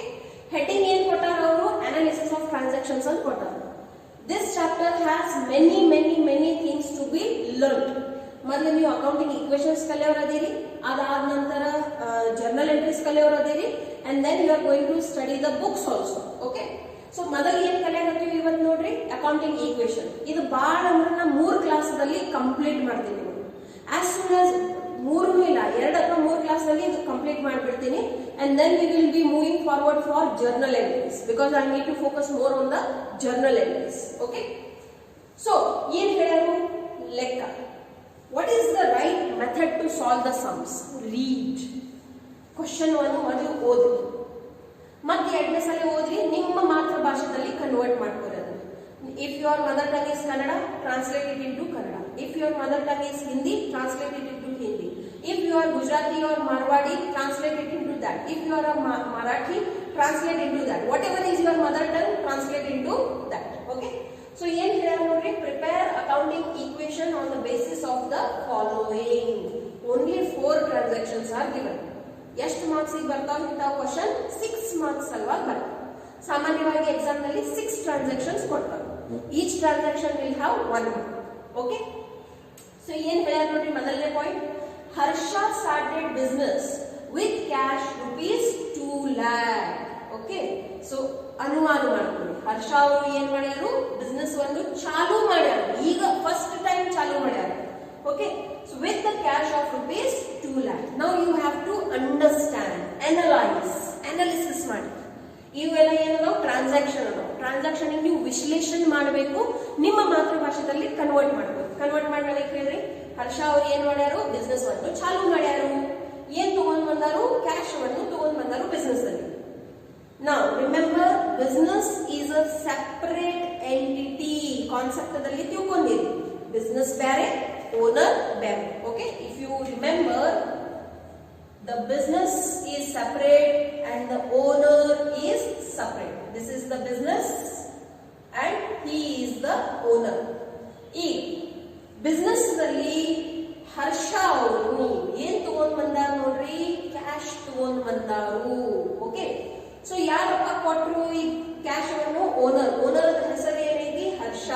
ಹೆಡ್ಡಿಂಗ್ ಏನ್ ಕೊಟ್ಟಾರ ಅವರು? ಅನಾಲಿಸಿಸ್ ಆಫ್ ಟ್ರಾನ್ಸಾಕ್ಷನ್ಸ್ ಅಂತ ಕೊಟ್ಟಾರ. This chapter has many things to be learn. ಮೊದಲು ನೀವು ಅಕೌಂಟಿಂಗ್ ಈಕ್ವೇಶನ್ಸ್ ಕಲಿಯೋರದಿರಿ, ಅದಾದ ನಂತರ ಜರ್ನಲ್ ಎಂಟ್ರೀಸ್ ಕಲಿಯೋರದಿರಿ, and then you are going to study the books also. Okay, so ಮೊದಲು ಏನ್ ಕಲಿಯಾಕತ್ತೀವಿ ಇವತ್ತು ನೋಡ್ರಿ? Accounting equation. ಇದು ಬಾಳ ಅಂದ್ರೆ ನಾ 3 ಕ್ಲಾಸ್ದಲ್ಲಿ ಕಂಪ್ಲೀಟ್ ಮಾಡ್ತೀನಿ. ಆಸ್ ಸೂನ್ ಆಸ್ 3 ಇಲ್ಲ 2 ಅಥವಾ 3 ಕ್ಲಾಸ್ನಲ್ಲಿ ಇದು ಕಂಪ್ಲೀಟ್ ಮಾಡಿಬಿಡ್ತೀನಿ. And then we will be moving forward for journal entries because I need to focus more on the journal entries. Okay, so ಏನ್ ಹೇಳೋರು? ಲೆಕ್ಕ. What is the right method to solve the sums? Read. Question 1 ಮೊದಲು ಓದಿ. ಮತ್ತೆ ಎರಡನೇ ಸಲ ಓದ್ರಿ, ನಿಮ್ಮ ಮಾತೃಭಾಷೆಯಲ್ಲಿ ಕನ್ವರ್ಟ್ ಮಾಡ್ಕೊರಿ. If your mother tongue is Kannada, translate it into Kannada. If your mother tongue is Hindi, translate it into Hindi. If you are Gujarati or Marwadi, translate it into that. If you are a Marathi, translate into that. Whatever is your mother tongue, translate into that. Okay? So, yen here nodri, prepare accounting equation on the basis of the following. Only 4 transactions are given. ಎಷ್ಟು marks ಗೆ ಬರ್ತಾವ ಇಂತ question? 6 marks ಅಲ್ವಾ ಬರ್ತಾವ. ಸಾಮಾನ್ಯವಾಗಿ exam ನಲ್ಲಿ 6 transactions ಕೊಡ್ತಾರೆ. Each transaction will have 1 mark. Okay, so ಏನ್ ಹೇಳ್ಯಾರ ನೋಡ್ರಿ ಮೊದಲನೇ point. Harsha started business with cash ₹2 lakh. Okay, so ಅನುವಾದ ಮಾಡ್ತೀವಿ. ಹರ್ಷ ಅವರು ಏನ್ ಮಾಡ್ಯಾರು? ಬಿಸ್ನೆಸ್ ಒಂದು ಚಾಲೂ ಮಾಡ್ಯಾರ, ಈಗ ಫಸ್ಟ್ ಟೈಮ್ ಚಾಲೂ ಮಾಡ್ಯಾರ. Okay, so with the cash of ₹2 lakh. Now you have to understand, analysis ಮಾಡಿ. ಇವೆಲ್ಲ ಏನೋ ಟ್ರಾನ್ಸಾಕ್ಷನ್ ಅದಾವ. ಟ್ರಾನ್ಸಾಕ್ಷನ್ ನೀವು ವಿಶ್ಲೇಷಣೆ ಮಾಡಬೇಕು, ನಿಮ್ಮ ಮಾತೃಭಾಷೆಯಲ್ಲಿ ಕನ್ವರ್ಟ್ ಮಾಡಬೇಕು. ಕನ್ವರ್ಟ್ ಮಾಡ್ಮೇಲೆ ಕೇಳ್ರಿ, ಹರ್ಷ ಅವ್ರು ಏನ್ ಮಾಡ್ಯಾರು? ಬಿಸ್ನೆಸ್ ಅನ್ನು ಚಾಲೂ ಮಾಡ್ಯಾರು. ಏನ್ ತಗೊಂಡ್ ಬಂದಾರು? ಕ್ಯಾಶ್ ಅನ್ನು ತಗೊಂಡ್ ಬಂದಾರು ಬಿಸ್ನೆಸ್ ಅಲ್ಲಿ. Now remember, business is a separate entity. Concept ಅಲ್ಲಿ ತಿಳ್ಕೊಂಡಿರಿ. ಬಿಸ್ನೆಸ್ ಬೇರೆ, ಓನರ್ ಬೇರೆ. Okay, if you remember, the business is separate and the owner is separate. This is the business and he is the owner. ಈ business ನಲ್ಲಿ ಹರ್ಷ ಅವರು ಏನ್ ತಗೊಂಡ್ ಬಂದಾರ ನೋಡ್ರಿ? ಕ್ಯಾಶ್ ತಗೊಂಡ್ ಬಂದಾರು. ಓಕೆ, ಸೊ ಯಾರಪ್ಪ ಕೊಟ್ರು ಈ ಕ್ಯಾಶ್ ಅನ್ನು? ಓನರ್ ಹೆಸರು ಏನೈತಿ? ಹರ್ಷ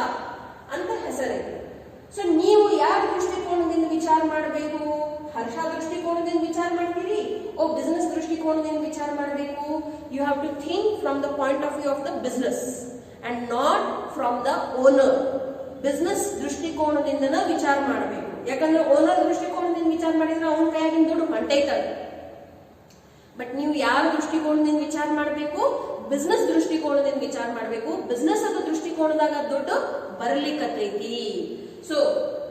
ಅಂತ ಹೆಸರೈತಿ. ಸೊ ನೀವು ಯಾವ ದೃಷ್ಟಿಕೋನದಿಂದ ವಿಚಾರ ಮಾಡಬೇಕು? ಹರ್ಷ ದೃಷ್ಟಿಕೋನದಿಂದ ವಿಚಾರ ಮಾಡ್ತೀರಿ, ಓ ಬಿಸ್ನೆಸ್ ದೃಷ್ಟಿಕೋನದಿಂದ ವಿಚಾರ ಮಾಡಬೇಕು? You have to think from the point of view of the business and not from the owner. Business ದೃಷ್ಟಿಕೋನದಿಂದ ವಿಚಾರ ಮಾಡಬೇಕು. ಯಾಕಂದ್ರೆ ಓನರ್ ದೃಷ್ಟಿಕೋನದಿಂದ ವಿಚಾರ ಮಾಡಿದ್ರೆ ಅವನ ಕೈಯಾಗಿನ ದುಡ್ಡು ಹೊಂಟೈತದೆ. ಬಟ್ ನೀವು ಯಾವ ದೃಷ್ಟಿಕೋನದಿಂದ ವಿಚಾರ ಮಾಡಬೇಕು? ಬಿಸ್ನೆಸ್ ದೃಷ್ಟಿಕೋನದಿಂದ ವಿಚಾರ ಮಾಡಬೇಕು. ಬಿಸ್ನೆಸ್ ಅದ ದೃಷ್ಟಿಕೋನದಾಗ ದುಡ್ಡು ಬರ್ಲಿಕ್ಕತೈತಿ. ಸೊ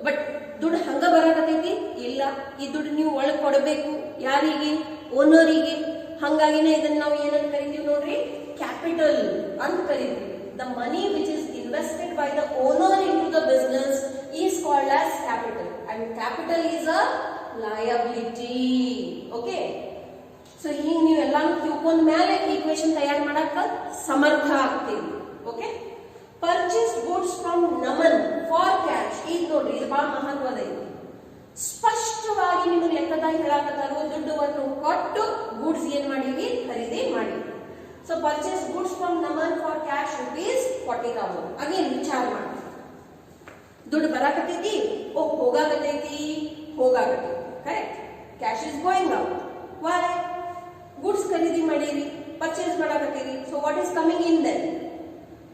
ಬಟ್ ದುಡ್ಡು ಹಂಗ ಬರಾಕತೈತಿ ಇಲ್ಲ, ಈ ದುಡ್ಡು ನೀವು ಒಳಗ್ ಕೊಡಬೇಕು. ಯಾರಿಗೆ? ಓನರಿಗೆ. ಹಂಗಾಗಿನೇ ಇದನ್ನ ನಾವು ಏನಂತ ಕರಿತೀವಿ ನೋಡ್ರಿ? ಕ್ಯಾಪಿಟಲ್ ಅಂತ ಕರಿತೀವಿ. The money which is invested by the owner in to the business is called as capital and capital is a liability. Okay, so ಈಗ ನೀವೆಲ್ಲಾನು ತಿಳ್ಕೊಂಡ ಮೇಲೆ ಈಕ್ವೇಶನ್ ತಯಾರು ಮಾಡಕ ಸಮರ್ಥ ಆಗ್ತೀವಿ. Okay, purchase goods from Naman for cash. ಈಗ ನೋಡ್ರಿ, ಇದು ಬಹಳ ಮಹತ್ವದ ಐತಿ. ಸ್ಪಷ್ಟವಾಗಿ ನಿಮಗೆ ಲೆಕ್ಕದಾಗ ಹೇಳಕತ್ತಾರು, ದುಡ್ಡನ್ನು ಕೊಟ್ಟು ಗೂಡ್ಸ್ ಏನ್ ಮಾಡಿವಿ? ಖರೀದಿ ಮಾಡಿವಿ. So purchase goods from Naman for cash ₹40,000. Again ವಿಚಾರ ಮಾಡಿ, ದುಡ್ಡು ಬರಾಕತೈತಿ, ಓ ಹೋಗಾಕತೈತಿ, correct. Cash is going out. Why? Goods ಖರೀದಿ ಮಾಡಿರಿ, ಪರ್ಚೇಸ್ ಮಾಡಾಕತ್ತೀರಿ. So what is coming in then?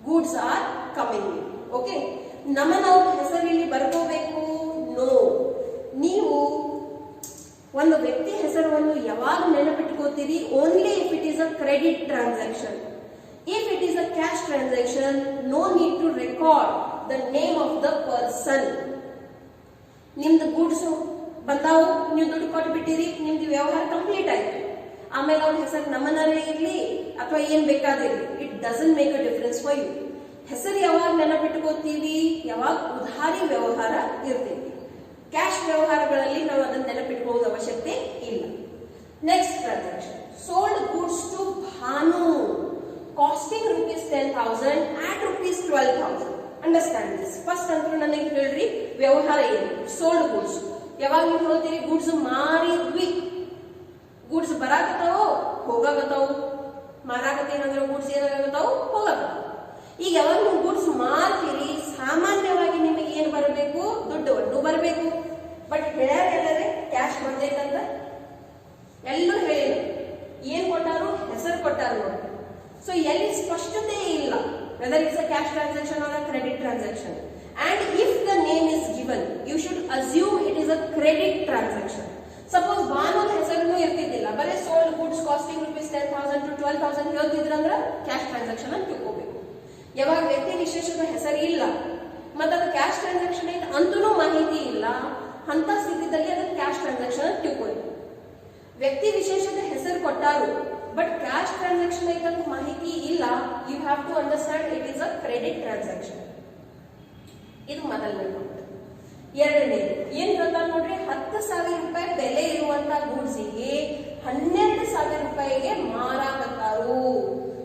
goods are coming in. Okay, ನಮನ ಅವ್ರ ಹೆಸರು ಇಲ್ಲಿ ಬರ್ಕೋಬೇಕು? ನೋ. ನೀವು ಒಂದು ವ್ಯಕ್ತಿ ಹೆಸರನ್ನು ಯಾವಾಗ ನೆನಪಿಟ್ಕೋತೀರಿ? Only if it is a credit transaction. If it is a cash transaction, no need to record the name of the person. ನಿಮ್ದು ಗೂಡ್ಸ್ ಬಂದಾವು, ನೀವು ದುಡ್ಡು ಕೊಟ್ಟು ಬಿಟ್ಟಿರಿ, ನಿಮ್ದು ವ್ಯವಹಾರ ಕಂಪ್ಲೀಟ್ ಆಯ್ತು. ಆಮೇಲೆ ಅವ್ರ ಹೆಸರು ನಮನರೇ ಇರ್ಲಿ ಅಥವಾ ಏನ್ ಬೇಕಾದಿರ್ಲಿ, it doesn't make a difference for you. ಹೆಸರು ಯಾವಾಗ ನೆನಪಿಟ್ಕೋತೀವಿ? ಯಾವಾಗ ಉಧಾರಿ ವ್ಯವಹಾರ ಇರ್ತೈತಿ. ಕ್ಯಾಶ್ ವ್ಯವಹಾರಗಳಲ್ಲಿ ನಾವು ಅದನ್ನ ನೆನಪಿಟ್ಕೊಳ್ಳೋದು ಅವಶ್ಯಕತೆ ಇಲ್ಲ. Next transaction, sold goods to Bhanu costing ₹10,000 at ₹12,000. Understand this. First ಅಂತೂ ನನಗೆ ಹೇಳ್ರಿ, ವ್ಯವಹಾರ ಏನು? Sold goods. ಯಾವಾಗ ನೀವು ಹೇಳ್ತೀರಿ ಗೂಡ್ಸ್ ಮಾರಿದ್ವಿ? ಗೂಡ್ಸ್ ಬರಾಕತ್ತಾವು, ಹೋಗಾಕತ್ತಾವು. ಮಾರಾಕತ್ತೇನಂದ್ರೆ ಗೂಡ್ಸ್ ಏನಾಗತ್ತಾವು? ಹೋಗಾಕತ್ತಾವು. ಈಗ ಯಾವಾಗ ನೀವು ಗೂಡ್ಸ್ ಮಾರ್ತೀರಿ, ಸಾಮಾನ್ಯವಾಗಿ ನಿಮಗೆ ಏನ್ ಬರಬೇಕು? ದುಡ್ಡು ಬರಬೇಕು. ಬಟ್ ಹೇಳ್ಯಾರ ಎಲ್ಲರೇ ಕ್ಯಾಶ್ ಬಂದೈತಂತ ಎಲ್ಲೂ ಹೇಳಿಲ್ಲ. ಏನ್ ಕೊಟ್ಟಾರು? ಹೆಸರು ಕೊಟ್ಟಾರು ನೋಡಿ. ಸೊ ಎಲ್ಲಿ ಸ್ಪಷ್ಟತೆ ಇಲ್ಲ, whether it's a cash transaction or a credit transaction. And if the name is given, you should assume it is a credit transaction. Suppose ಭಾನುದ ಹೆಸರು ಇರ್ತಿದ್ದಿಲ್ಲ, ಬರೀ ಸೋಲ್ಡ್ ಗೂಡ್ಸ್ ಕಾಸ್ಟಿಂಗ್ ₹10,000 to ₹12,000 ಹೇಳ್ತಿದ್ರಂದ್ರ ಕ್ಯಾಶ್ ಟ್ರಾನ್ಸಾಕ್ಷನ್ ಅಂತ ತಿಳ್ಕೋಬೇಕು. ಯಾವಾಗ ವ್ಯಕ್ತಿ ವಿಶೇಷದ ಹೆಸರು ಇಲ್ಲ ಮತ್ತೆ ಅದು ಕ್ಯಾಶ್ ಟ್ರಾನ್ಸಾಕ್ಷನ್ ಐತೆ ಅಂತೂ ಮಾಹಿತಿ ಇಲ್ಲ, ಅಂತ ಸ್ಥಿತಿಯಲ್ಲಿ ಅದನ್ನ ಕ್ಯಾಶ್ ಟ್ರಾನ್ಸಾಕ್ಷನ್ ಅಂತ ತಿಳ್ಕೊಳ್ಳಿ. ವ್ಯಕ್ತಿ ವಿಶೇಷದ ಹೆಸರು ಕೊಟ್ಟಾರು, ಬಟ್ ಕ್ಯಾಶ್ ಟ್ರಾನ್ಸಾಕ್ಷನ್ ಐತಂತ ಮಾಹಿತಿ ಇಲ್ಲ. You have to understand it is a credit transaction. ಇದು ಮೊದಲನೇ ಪಾಯಿಂಟ್. ಎರಡನೇದು ಏನ್ ಗೊತ್ತಾ ನೋಡ್ರಿ, 10,000 ರೂಪಾಯಿ ಬೆಲೆ ಇರುವಂತ ಗೂಡ್ಸಿಗೆ 12,000 ರೂಪಾಯಿಗೆ ಮಾರಾಕತ್ತಾರು.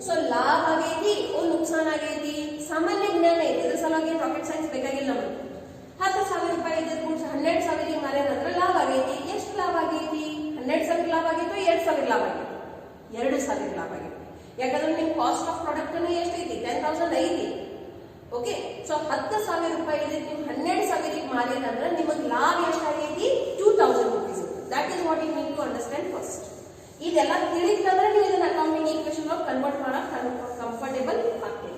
ಸೊ ಲಾಭ ಆಗೈತಿ ಒಂದು ನುಕ್ಸಾನ್ ಆಗೈತಿ, ಸಾಮಾನ್ಯ ಜ್ಞಾನ ಐತಿ. ಇದ್ರ ಸಲುವಾಗಿ ರಾಕೆಟ್ ಸೈನ್ಸ್ ಬೇಕಾಗಿಲ್ಲ ನಮಗೆ. 10,000 ರೂಪಾಯಿ ಇದ್ದ ಗೂಡ್ಸ್ 12,000 ಮಾರ್ಯಾನಂದ್ರ ಲಾಭ ಆಗೈತಿ. ಎಷ್ಟು ಲಾಭ ಆಗೈತಿ? 12,000 ಲಾಭ ಆಗಿತ್ತು, 2,000 ಲಾಭ ಆಗಿತ್ತು, 2,000 ಲಾಭ ಆಗೈತಿ. ಯಾಕಂದ್ರೆ ನಿಮ್ ಕಾಸ್ಟ್ ಆಫ್ ಪ್ರಾಡಕ್ಟ್ ಎಷ್ಟೈತಿ? 10,000 ಐತಿ. ಓಕೆ, ಸೊ 10,000 ರೂಪಾಯಿ ಇದೆ, ನೀವು 12,000 ಮಾರಿದ್ರೆ ನಿಮಗೆ ಲಾಭ ಎಷ್ಟಾಗೈತಿ? 2,000 rupees. That is what you need to understand first. ಇದೆಲ್ಲ ತಿಳಿತಂದ್ರೆ ನೀವು ಇದನ್ನ ಅಕೌಂಟಿಂಗ್ ಈಕ್ವೇಷನ್ ಕನ್ವರ್ಟ್ ಮಾಡಕ್ ಕಂಫರ್ಟೇಬಲ್ ಆಗ್ತದೆ.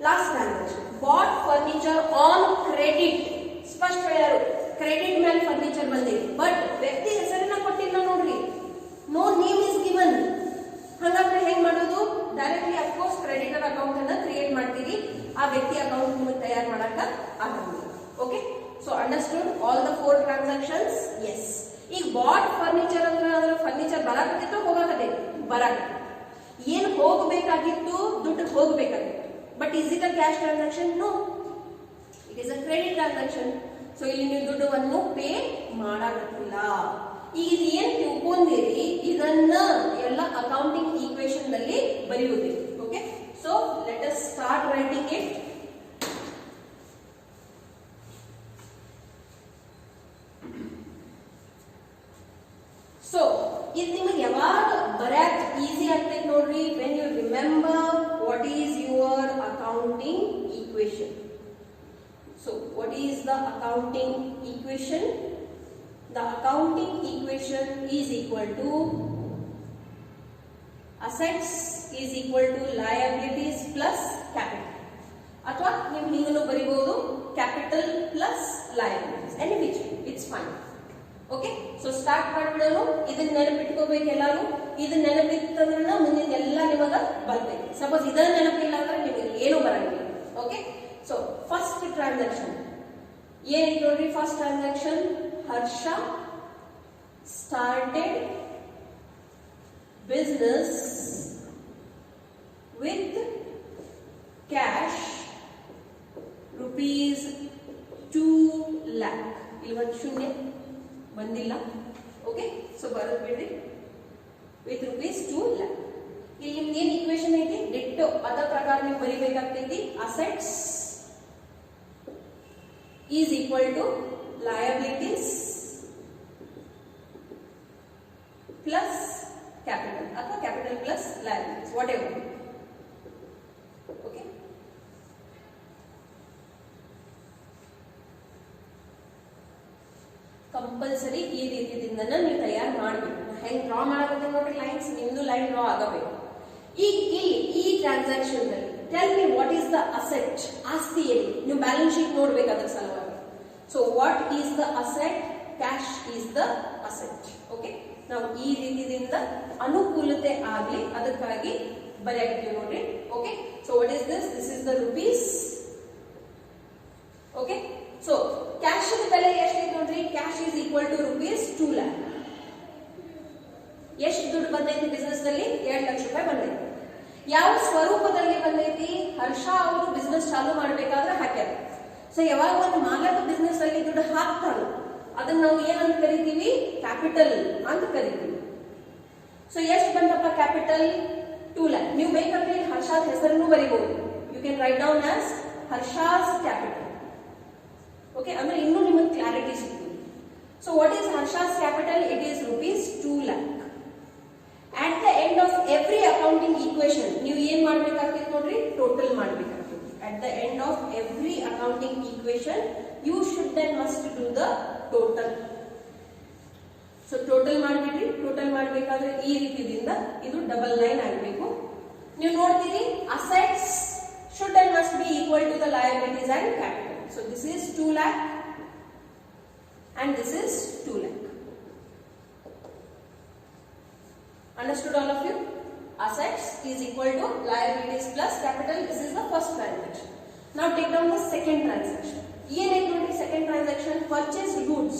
Last transaction, bought furniture on credit. ಸ್ಪಷ್ಟ ಹೇಳರು, ಕ್ರೆಡಿಟ್ ಮೇಲೆ ಫರ್ನಿಚರ್ ಬಂದಿದೆ, ಬಟ್ ವ್ಯಕ್ತಿ ಹೆಸರನ್ನ ಕೊಟ್ಟಿಲ್ಲ ನೋಡ್ರಿ. No name is given. ಹಾಗಾದ್ರೆ ಹೆಂಗ್ ಮಾಡೋದು? ಡೈರೆಕ್ಟ್ಲಿ ಅಫ್ಕೋರ್ಸ್ ಕ್ರೆಡಿಟರ್ ಅಕೌಂಟ್ ಅನ್ನ ಕ್ರಿಯೇಟ್ ಮಾಡ್ತೀರಿ. ಆ ವ್ಯಕ್ತಿ ಅಕೌಂಟ್ ನಿಮಗೆ ತಯಾರು ಮಾಡಕ ಆಗಂಗಿಲ್ಲ. Okay, so understood all the 4 transactions? S. ಈಗ ಬಾಟ್ ಫರ್ನಿಚರ್ ಅಂದ್ರೆ ಅದರ ಫರ್ನಿಚರ್ ಬರಾಕತ್ತಿತ್ತು, ಹೋಗಾಕತ್ತೈತಿ? ಬರಾಕತ್ತಿ. ಏನ್ ಹೋಗಬೇಕಾಗಿತ್ತು? ದುಡ್ಡು ಹೋಗಬೇಕಾಗಿತ್ತು. But is it a cash transaction? No, it is a credit transaction. So ಇಲ್ಲಿ ನೀವು ದುಡ್ಡನ್ನು ಪೇ ಮಾಡಾಕತ್ತಿಲ್ಲ. ಈಗ ಇದು ಏನ್ ತಿಳ್ಕೊಂಡಿರಿ ಇದನ್ನ ಎಲ್ಲ ಅಕೌಂಟಿಂಗ್ ಈಕ್ವೇಷನ್ ನಲ್ಲಿ ಬರೆಯುವುದಿಲ್ಲ. Okay, so let us start writing it. So ಇದು ನಿಮಗೆ ಯಾವಾಗ ಬರಕ್ ಈಸಿ ಆಗ್ತೈತೆ ನೋಡ್ರಿ, when you remember what is your accounting equation. So what is the accounting equation? The accounting equation is equal to assets is equal to liabilities plus capital. ಅಥವಾ ನೀವು ಹಿಂಗನು ಬರಿಬಹುದು, capital plus liabilities, any which it's fine. Okay, so start ಮಾಡಿಬಿಡೋನು. ಇದನ್ನ ನೆನಪಿಟ್ಕೋಬೇಕು ಎಲ್ಲಾರು. ಇದನ್ನ ನೆನಪಿತ್ತಂದ್ರೆ ಮುಂದಿನ ಎಲ್ಲ ನಿಮಗ ಬರ್ತೈತಿ. ಸಪೋಸ್ ಇದನ್ನ ನೆನಪಿಲ್ಲ ಅಂದ್ರೆ ನಿಮಗೆ ಏನು ಬರಂಗಿಲ್ಲ. ಓಕೆ, ಸೊ ಫಸ್ಟ್ ಟ್ರಾನ್ಸಾಕ್ಷನ್ ಏನೈತಿ ನೋಡ್ರಿ. First transaction, Harsha started business with cash rupees 2 lakh. ಇಲ್ಲಿ ಒಂದು ಶೂನ್ಯ ಬಂದಿಲ್ಲ. ಓಕೆ, ಸೊ ಬರೋದು ಬಿಡ್ರಿ, ವಿತ್ rupees 2 lakh. ಇಲ್ಲಿ ನಿಮ್ಗೆ ಏನ್ ಈಕ್ವೇಶನ್ ಐತಿ? ಡಿಟ್ಟೋ ಅದ ಪ್ರಕಾರ ನೀವು ಬರಿಬೇಕಾಗ್ತೈತಿ. Assets is equal to liabilities plus capital ಅಥವಾ capital plus liabilities, whatever. Okay, compulsory ಈ ರೀತಿಯಿಂದ ನೀವು ತಯಾರು ಮಾಡಬೇಕು. ಹೆಂಗ್ ಡ್ರಾ ಮಾಡಬೇಕು ನೋಡ್ರಿ, ಲೈನ್ಸ್ ನಿಮ್ದು ಲೈನ್ ಡ್ರಾ ಆಗಬೇಕು. ಈಗ ಇಲ್ಲಿ ಈ ಟ್ರಾನ್ಸಾಕ್ಷನ್ ನಲ್ಲಿ tell me what is the asset. ಆಸ್ತಿ ಏನು? ನೀವು ಬ್ಯಾಲೆನ್ಸ್ ಶೀಟ್ ನೋಡ್ಬೇಕು ಅದರ ಸಲುವಾಗಿ. So what is the asset? Cash is the asset. Okay, ನಾವು ಈ ರೀತಿಯಿಂದ ಅನುಕೂಲತೆ ಆಗ್ಲಿ ಅದಕ್ಕಾಗಿ ಬರೆಯಾಕ್ತೀವಿ ನೋಡ್ರಿ. Okay, so what is this? This is the rupees. Okay, so cash ಬೆಲೆ ಎಷ್ಟಿದೆ ನೋಡ್ರಿ. Cash is equal to rupees 2 lakh. ಎಷ್ಟು ದುಡ್ಡು ಬಂದೈತಿ ಬಿಸ್ನೆಸ್ ನಲ್ಲಿ? 2 ಲಕ್ಷ ರೂಪಾಯಿ ಬಂದೈತಿ. ಯಾವ ಸ್ವರೂಪದಲ್ಲಿ ಬಂದೈತಿ? ಹರ್ಷ ಅವರು ಬಿಸ್ನೆಸ್ ಚಾಲೂ ಮಾಡಬೇಕಾದ್ರೆ ಹಾಕ್ಯಾರ. ಸೊ ಯಾವಾಗ ಒಂದು ಮಾಲಕ ಬಿಸ್ನೆಸ್ ಅಲ್ಲಿ ದುಡ್ಡು ಹಾಕ್ತಾರೋ ಅದನ್ನ ನಾವು ಏನಂತ ಕರಿತೀವಿ? ಕ್ಯಾಪಿಟಲ್ ಅಂತ ಕರಿತೀವಿ. ಸೊ ಎಷ್ಟು ಬಂತಪ್ಪ ಕ್ಯಾಪಿಟಲ್? 2 lakh. ನೀವು ಬೇಕಂದ್ರೆ ಹರ್ಷಾದ ಹೆಸರನ್ನು ಬರೀಬಹುದು. You can write down as Harsha's capital. Okay, ಅಂದ್ರೆ ಇನ್ನೂ ನಿಮಗೆ ಕ್ಲಾರಿಟಿ ಸಿಗ್ತದೆ. So what is Harsha's capital? It is rupees 2 lakh. At the end of every accounting equation ನೀವು ಏನ್ ಮಾಡ್ಬೇಕಾಗ್ತೈತಿ ನೋಡ್ರಿ? Total ಮಾಡ್ಬೇಕಾಗ್ತೈತಿ. At the end of every accounting equation you should then must do the total. ಸೊ total ಮಾಡ್ಬಿಡ್ರಿ. Total ಮಾಡ್ಬೇಕಾದ್ರೆ ಈ ರೀತಿಯಿಂದ ಇದು double line ಆಗಬೇಕು. ನೀವು ನೋಡ್ತೀರಿ assets should and must be equal to the liabilities and capital. So this is 2 lakh and this is 2 lakh. Understood all of you? Assets is equal to liabilities plus capital. This is the first transaction. Now take down the second transaction. ಏನೈತೆ ನೋಡಿ second transaction? Purchased goods.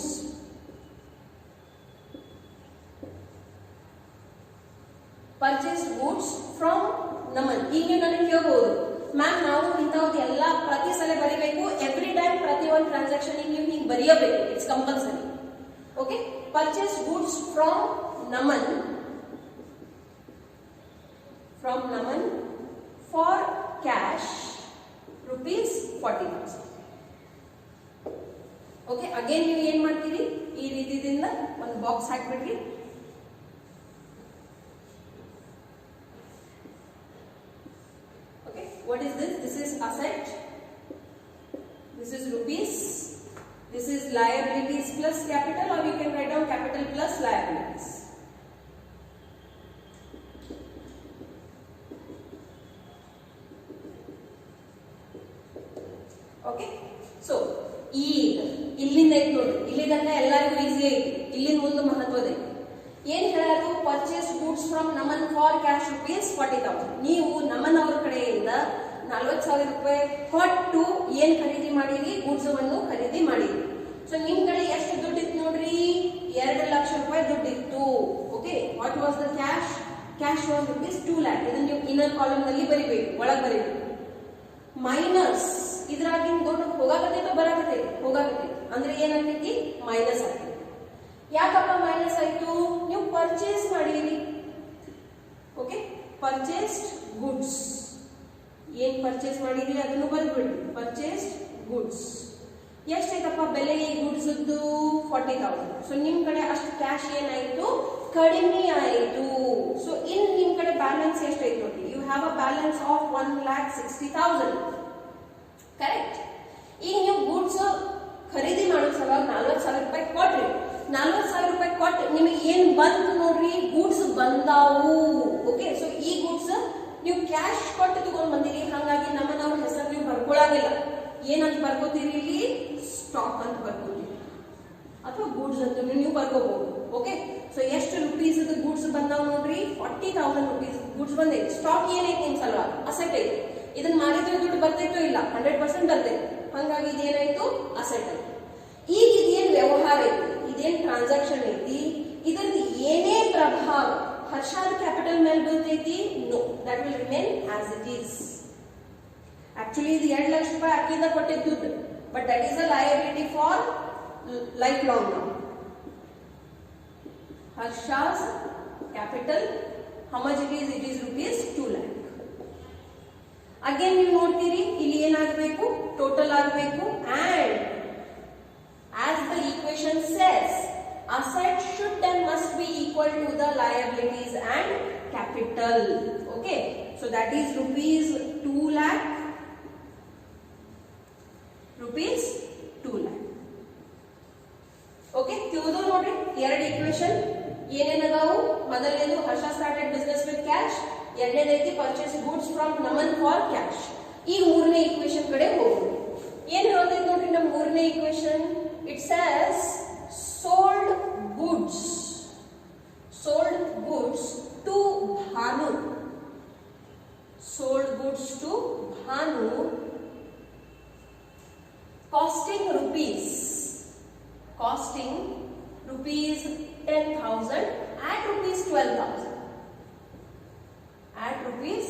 Purchase goods from Naman. ಈಗ ನೀವು ನನಗೆ ಕೇಳಬಹುದು, ma'am ನಾವು ಇಂಥವ್ದು ಎಲ್ಲ ಪ್ರತಿ ಸಲ ಬರೀಬೇಕು, ಎವ್ರಿ ಟೈಮ್ ಪ್ರತಿ ಒಂದು ಟ್ರಾನ್ಸಾಕ್ಷನ್ ನೀವು ಹಿಂಗೆ ಬರೆಯಬೇಕು, it's compulsory. Okay, purchase goods from Naman for cash rupees 40,000. Okay, again ನೀವು ಏನ್ ಮಾಡ್ತೀರಿ, ಈ ರೀತಿಯಿಂದ ಒಂದು ಬಾಕ್ಸ್ ಹಾಕ್ಬಿಡ್ರಿ. Okay, what is this? This is asset, this is rupees, this is liabilities plus capital, or you can write down capital plus liabilities. Okay, so ಈಗ ಇಲ್ಲಿಂದ ಐತಿ ನೋಡಿ, ಇಲ್ಲಿ ತನಕ ಎಲ್ಲರಿಗೂ ಈಸಿ ಐತಿ, ಇಲ್ಲಿಂದ ಮುಂದೆ ಮಹತ್ವದ ಏನ್ ಹೇಳೋದು, purchase goods from Naman for cash rupees 40,000. ನೀವು ನಮನ್ ಅವ್ರ ಕಡೆಯಿಂದ 40,000 ರೂಪಾಯಿ ಕೊಟ್ಟು ಏನ್ ಖರೀದಿ ಮಾಡಿರಿ, ಗೂಡ್ಸ್ ಅನ್ನು ಖರೀದಿ ಮಾಡಿರಿ. ಸೊ ನಿಮ್ ಕಡೆ ಎಷ್ಟು ದುಡ್ಡು ಇತ್ತು ನೋಡ್ರಿ, 2 ಲಕ್ಷ ರೂಪಾಯಿ ದುಡ್ಡಿತ್ತು. Okay, what was the cash? Cash was rupees 2 lakh. ಇದನ್ನ ನೀವು ಇನ್ನರ್ ಕಾಲಮ್ ನಲ್ಲಿ ಬರಿಬೇಕು, ಒಳಗೆ ಬರಿಬೇಕು. ಮೈನಸ್ ಇದ್ರಾಗಿನ ದುಡ್ಡು ಹೋಗಾಕತೈತೋ ಬರಾಕತೈತಿ, ಹೋಗಾಕತೈತಿ ಅಂದ್ರೆ ಏನಾಗ್ತೈತಿ, ಮೈನಸ್ ಆಗ್ತೈತಿ. ಯಾಕಪ್ಪ ಮೈನಸ್ ಆಯ್ತು, ನೀವು ಪರ್ಚೇಸ್ ಮಾಡಿರಿ. ಓಕೆ, ಪರ್ಚೇಸ್ಡ್ ಗುಡ್ಸ್, ಏನ್ ಪರ್ಚೇಸ್ ಮಾಡಿರಿ ಅದನ್ನು ಬರ್ಬಿಡ್ರಿ, ಪರ್ಚೇಸ್ಡ್ ಗುಡ್ಸ್. ಎಷ್ಟೈತಪ್ಪ ಬೆಲೆ ಈ ಗುಡ್ಸ್ 40,000. ಸೊ ನಿಮ್ ಕಡೆ ಅಷ್ಟು ಕ್ಯಾಶ್ ಏನಾಯ್ತು, ಕಡಿಮೆ ಆಯ್ತು. ಸೊ ಇನ್ ನಿಮ್ ಕಡೆ ಬ್ಯಾಲೆನ್ಸ್ ಎಷ್ಟೈತಿ ನೋಡಿ, you have a balance of 1,60,000. Correct. ಈಗ ನೀವು ಗೂಡ್ಸ್ ಖರೀದಿ ಮಾಡೋ ಸಲುವಾಗಿ 40,000 ರೂಪಾಯಿ ಕೊಟ್ರಿ. 40,000 ರೂಪಾಯಿ ಕೊಟ್ಟು ನಿಮಗೆ ಏನ್ ಬಂತು ನೋಡ್ರಿ, ಗೂಡ್ಸ್ ಬಂದಾವು. ಓಕೆ, ಸೊ ಈ ಗೂಡ್ಸ್ ನೀವು ಕ್ಯಾಶ್ ಕೊಟ್ಟು ತಗೊಂಡ್ ಬಂದಿರಿ, ಹಾಗಾಗಿ ನಮ್ಮನ್ನ ಹೆಸರು ನೀವು ಬರ್ಕೊಳಾಗಿಲ್ಲ. ಏನಂತ ಬರ್ಕೋತೀರಿ, ಇಲ್ಲಿ ಸ್ಟಾಕ್ ಅಂತ ಬರ್ಕೋತೀರಿ, ಅಥವಾ ಗೂಡ್ಸ್ ಅಂತ ನೀವು ಬರ್ಕೋಬಹುದು. ಓಕೆ, ಸೊ ಎಷ್ಟು ರುಪೀಸ್ ಗೂಡ್ಸ್ ಬಂದಾವ್ ನೋಡ್ರಿ, 40,000 ರೂಪೀಸ್ ಗೂಡ್ಸ್ ಬಂದೈತಿ. ಸ್ಟಾಕ್ ಏನೈತಿ ನಿಮ್ ಸಲುವಾಗಿ, ಅಸೆಟ್ ಐತಿ. ಇದನ್ನ ಮಾರಿದ್ರೆ ದುಡ್ಡು ಬರ್ತೈತೋ ಇಲ್ಲ, 100% ಬರ್ತೈತಿ. ಹಂಗಾಗಿ ಇದೇನಾಯ್ತು, ಅಸೆಟ್ ಐತಿ. ಈಗ ಇದೇನ್ ವ್ಯವಹಾರ ಐತಿ, ಇದೇನ್ ಟ್ರಾನ್ಸಾಕ್ಷನ್ ಐತಿ, ಇದ್ರದ್ದು ಏನೇ ಪ್ರಭಾವ ಹರ್ಷಾದ ಕ್ಯಾಪಿಟಲ್ ಮೇಲೆ ಬೀಳ್ತೈತಿ, no, that will remain as it is. Actually ಇದು 2 ಲಕ್ಷ ರೂಪಾಯಿ ಅಕ್ಕಿಂದ ಕೊಟ್ಟಿದ್ದು ದುಡ್ಡು, but that is a liability for life long now. Harsha's capital, how much it is? It is rupees 2 lakh. Again ನೀವು ನೋಡ್ತೀರಿ, ಇಲ್ಲಿ ಏನಾಗಬೇಕು, ಟೋಟಲ್ ಆಗಬೇಕು. And as the equation says, asset should and must be equal to the liabilities and capital. Okay, so that is rupees 2 lakh, rupees 2 lakh. Okay, ತಿಳಿದು ನೋಡ್ರಿ, ಎರಡು equation ಏನೇನದಾವು. ಮೊದಲನೇದು Harsha started business with cash, ಎರಡನೇದೈತಿ purchase goods from Naman for cash. ಈಗ ಮೂರನೇ equation ಕಡೆ ಹೋಗೋಣ. ಏನ್ ಹೇಳ್ತೈತಿ ನೋಡ್ರಿ ನಮ್ಮ ಮೂರನೇ equation, it says sold goods to Bhanu, sold goods to Bhanu costing rupees 10,000 at rupees 12,000, at rupees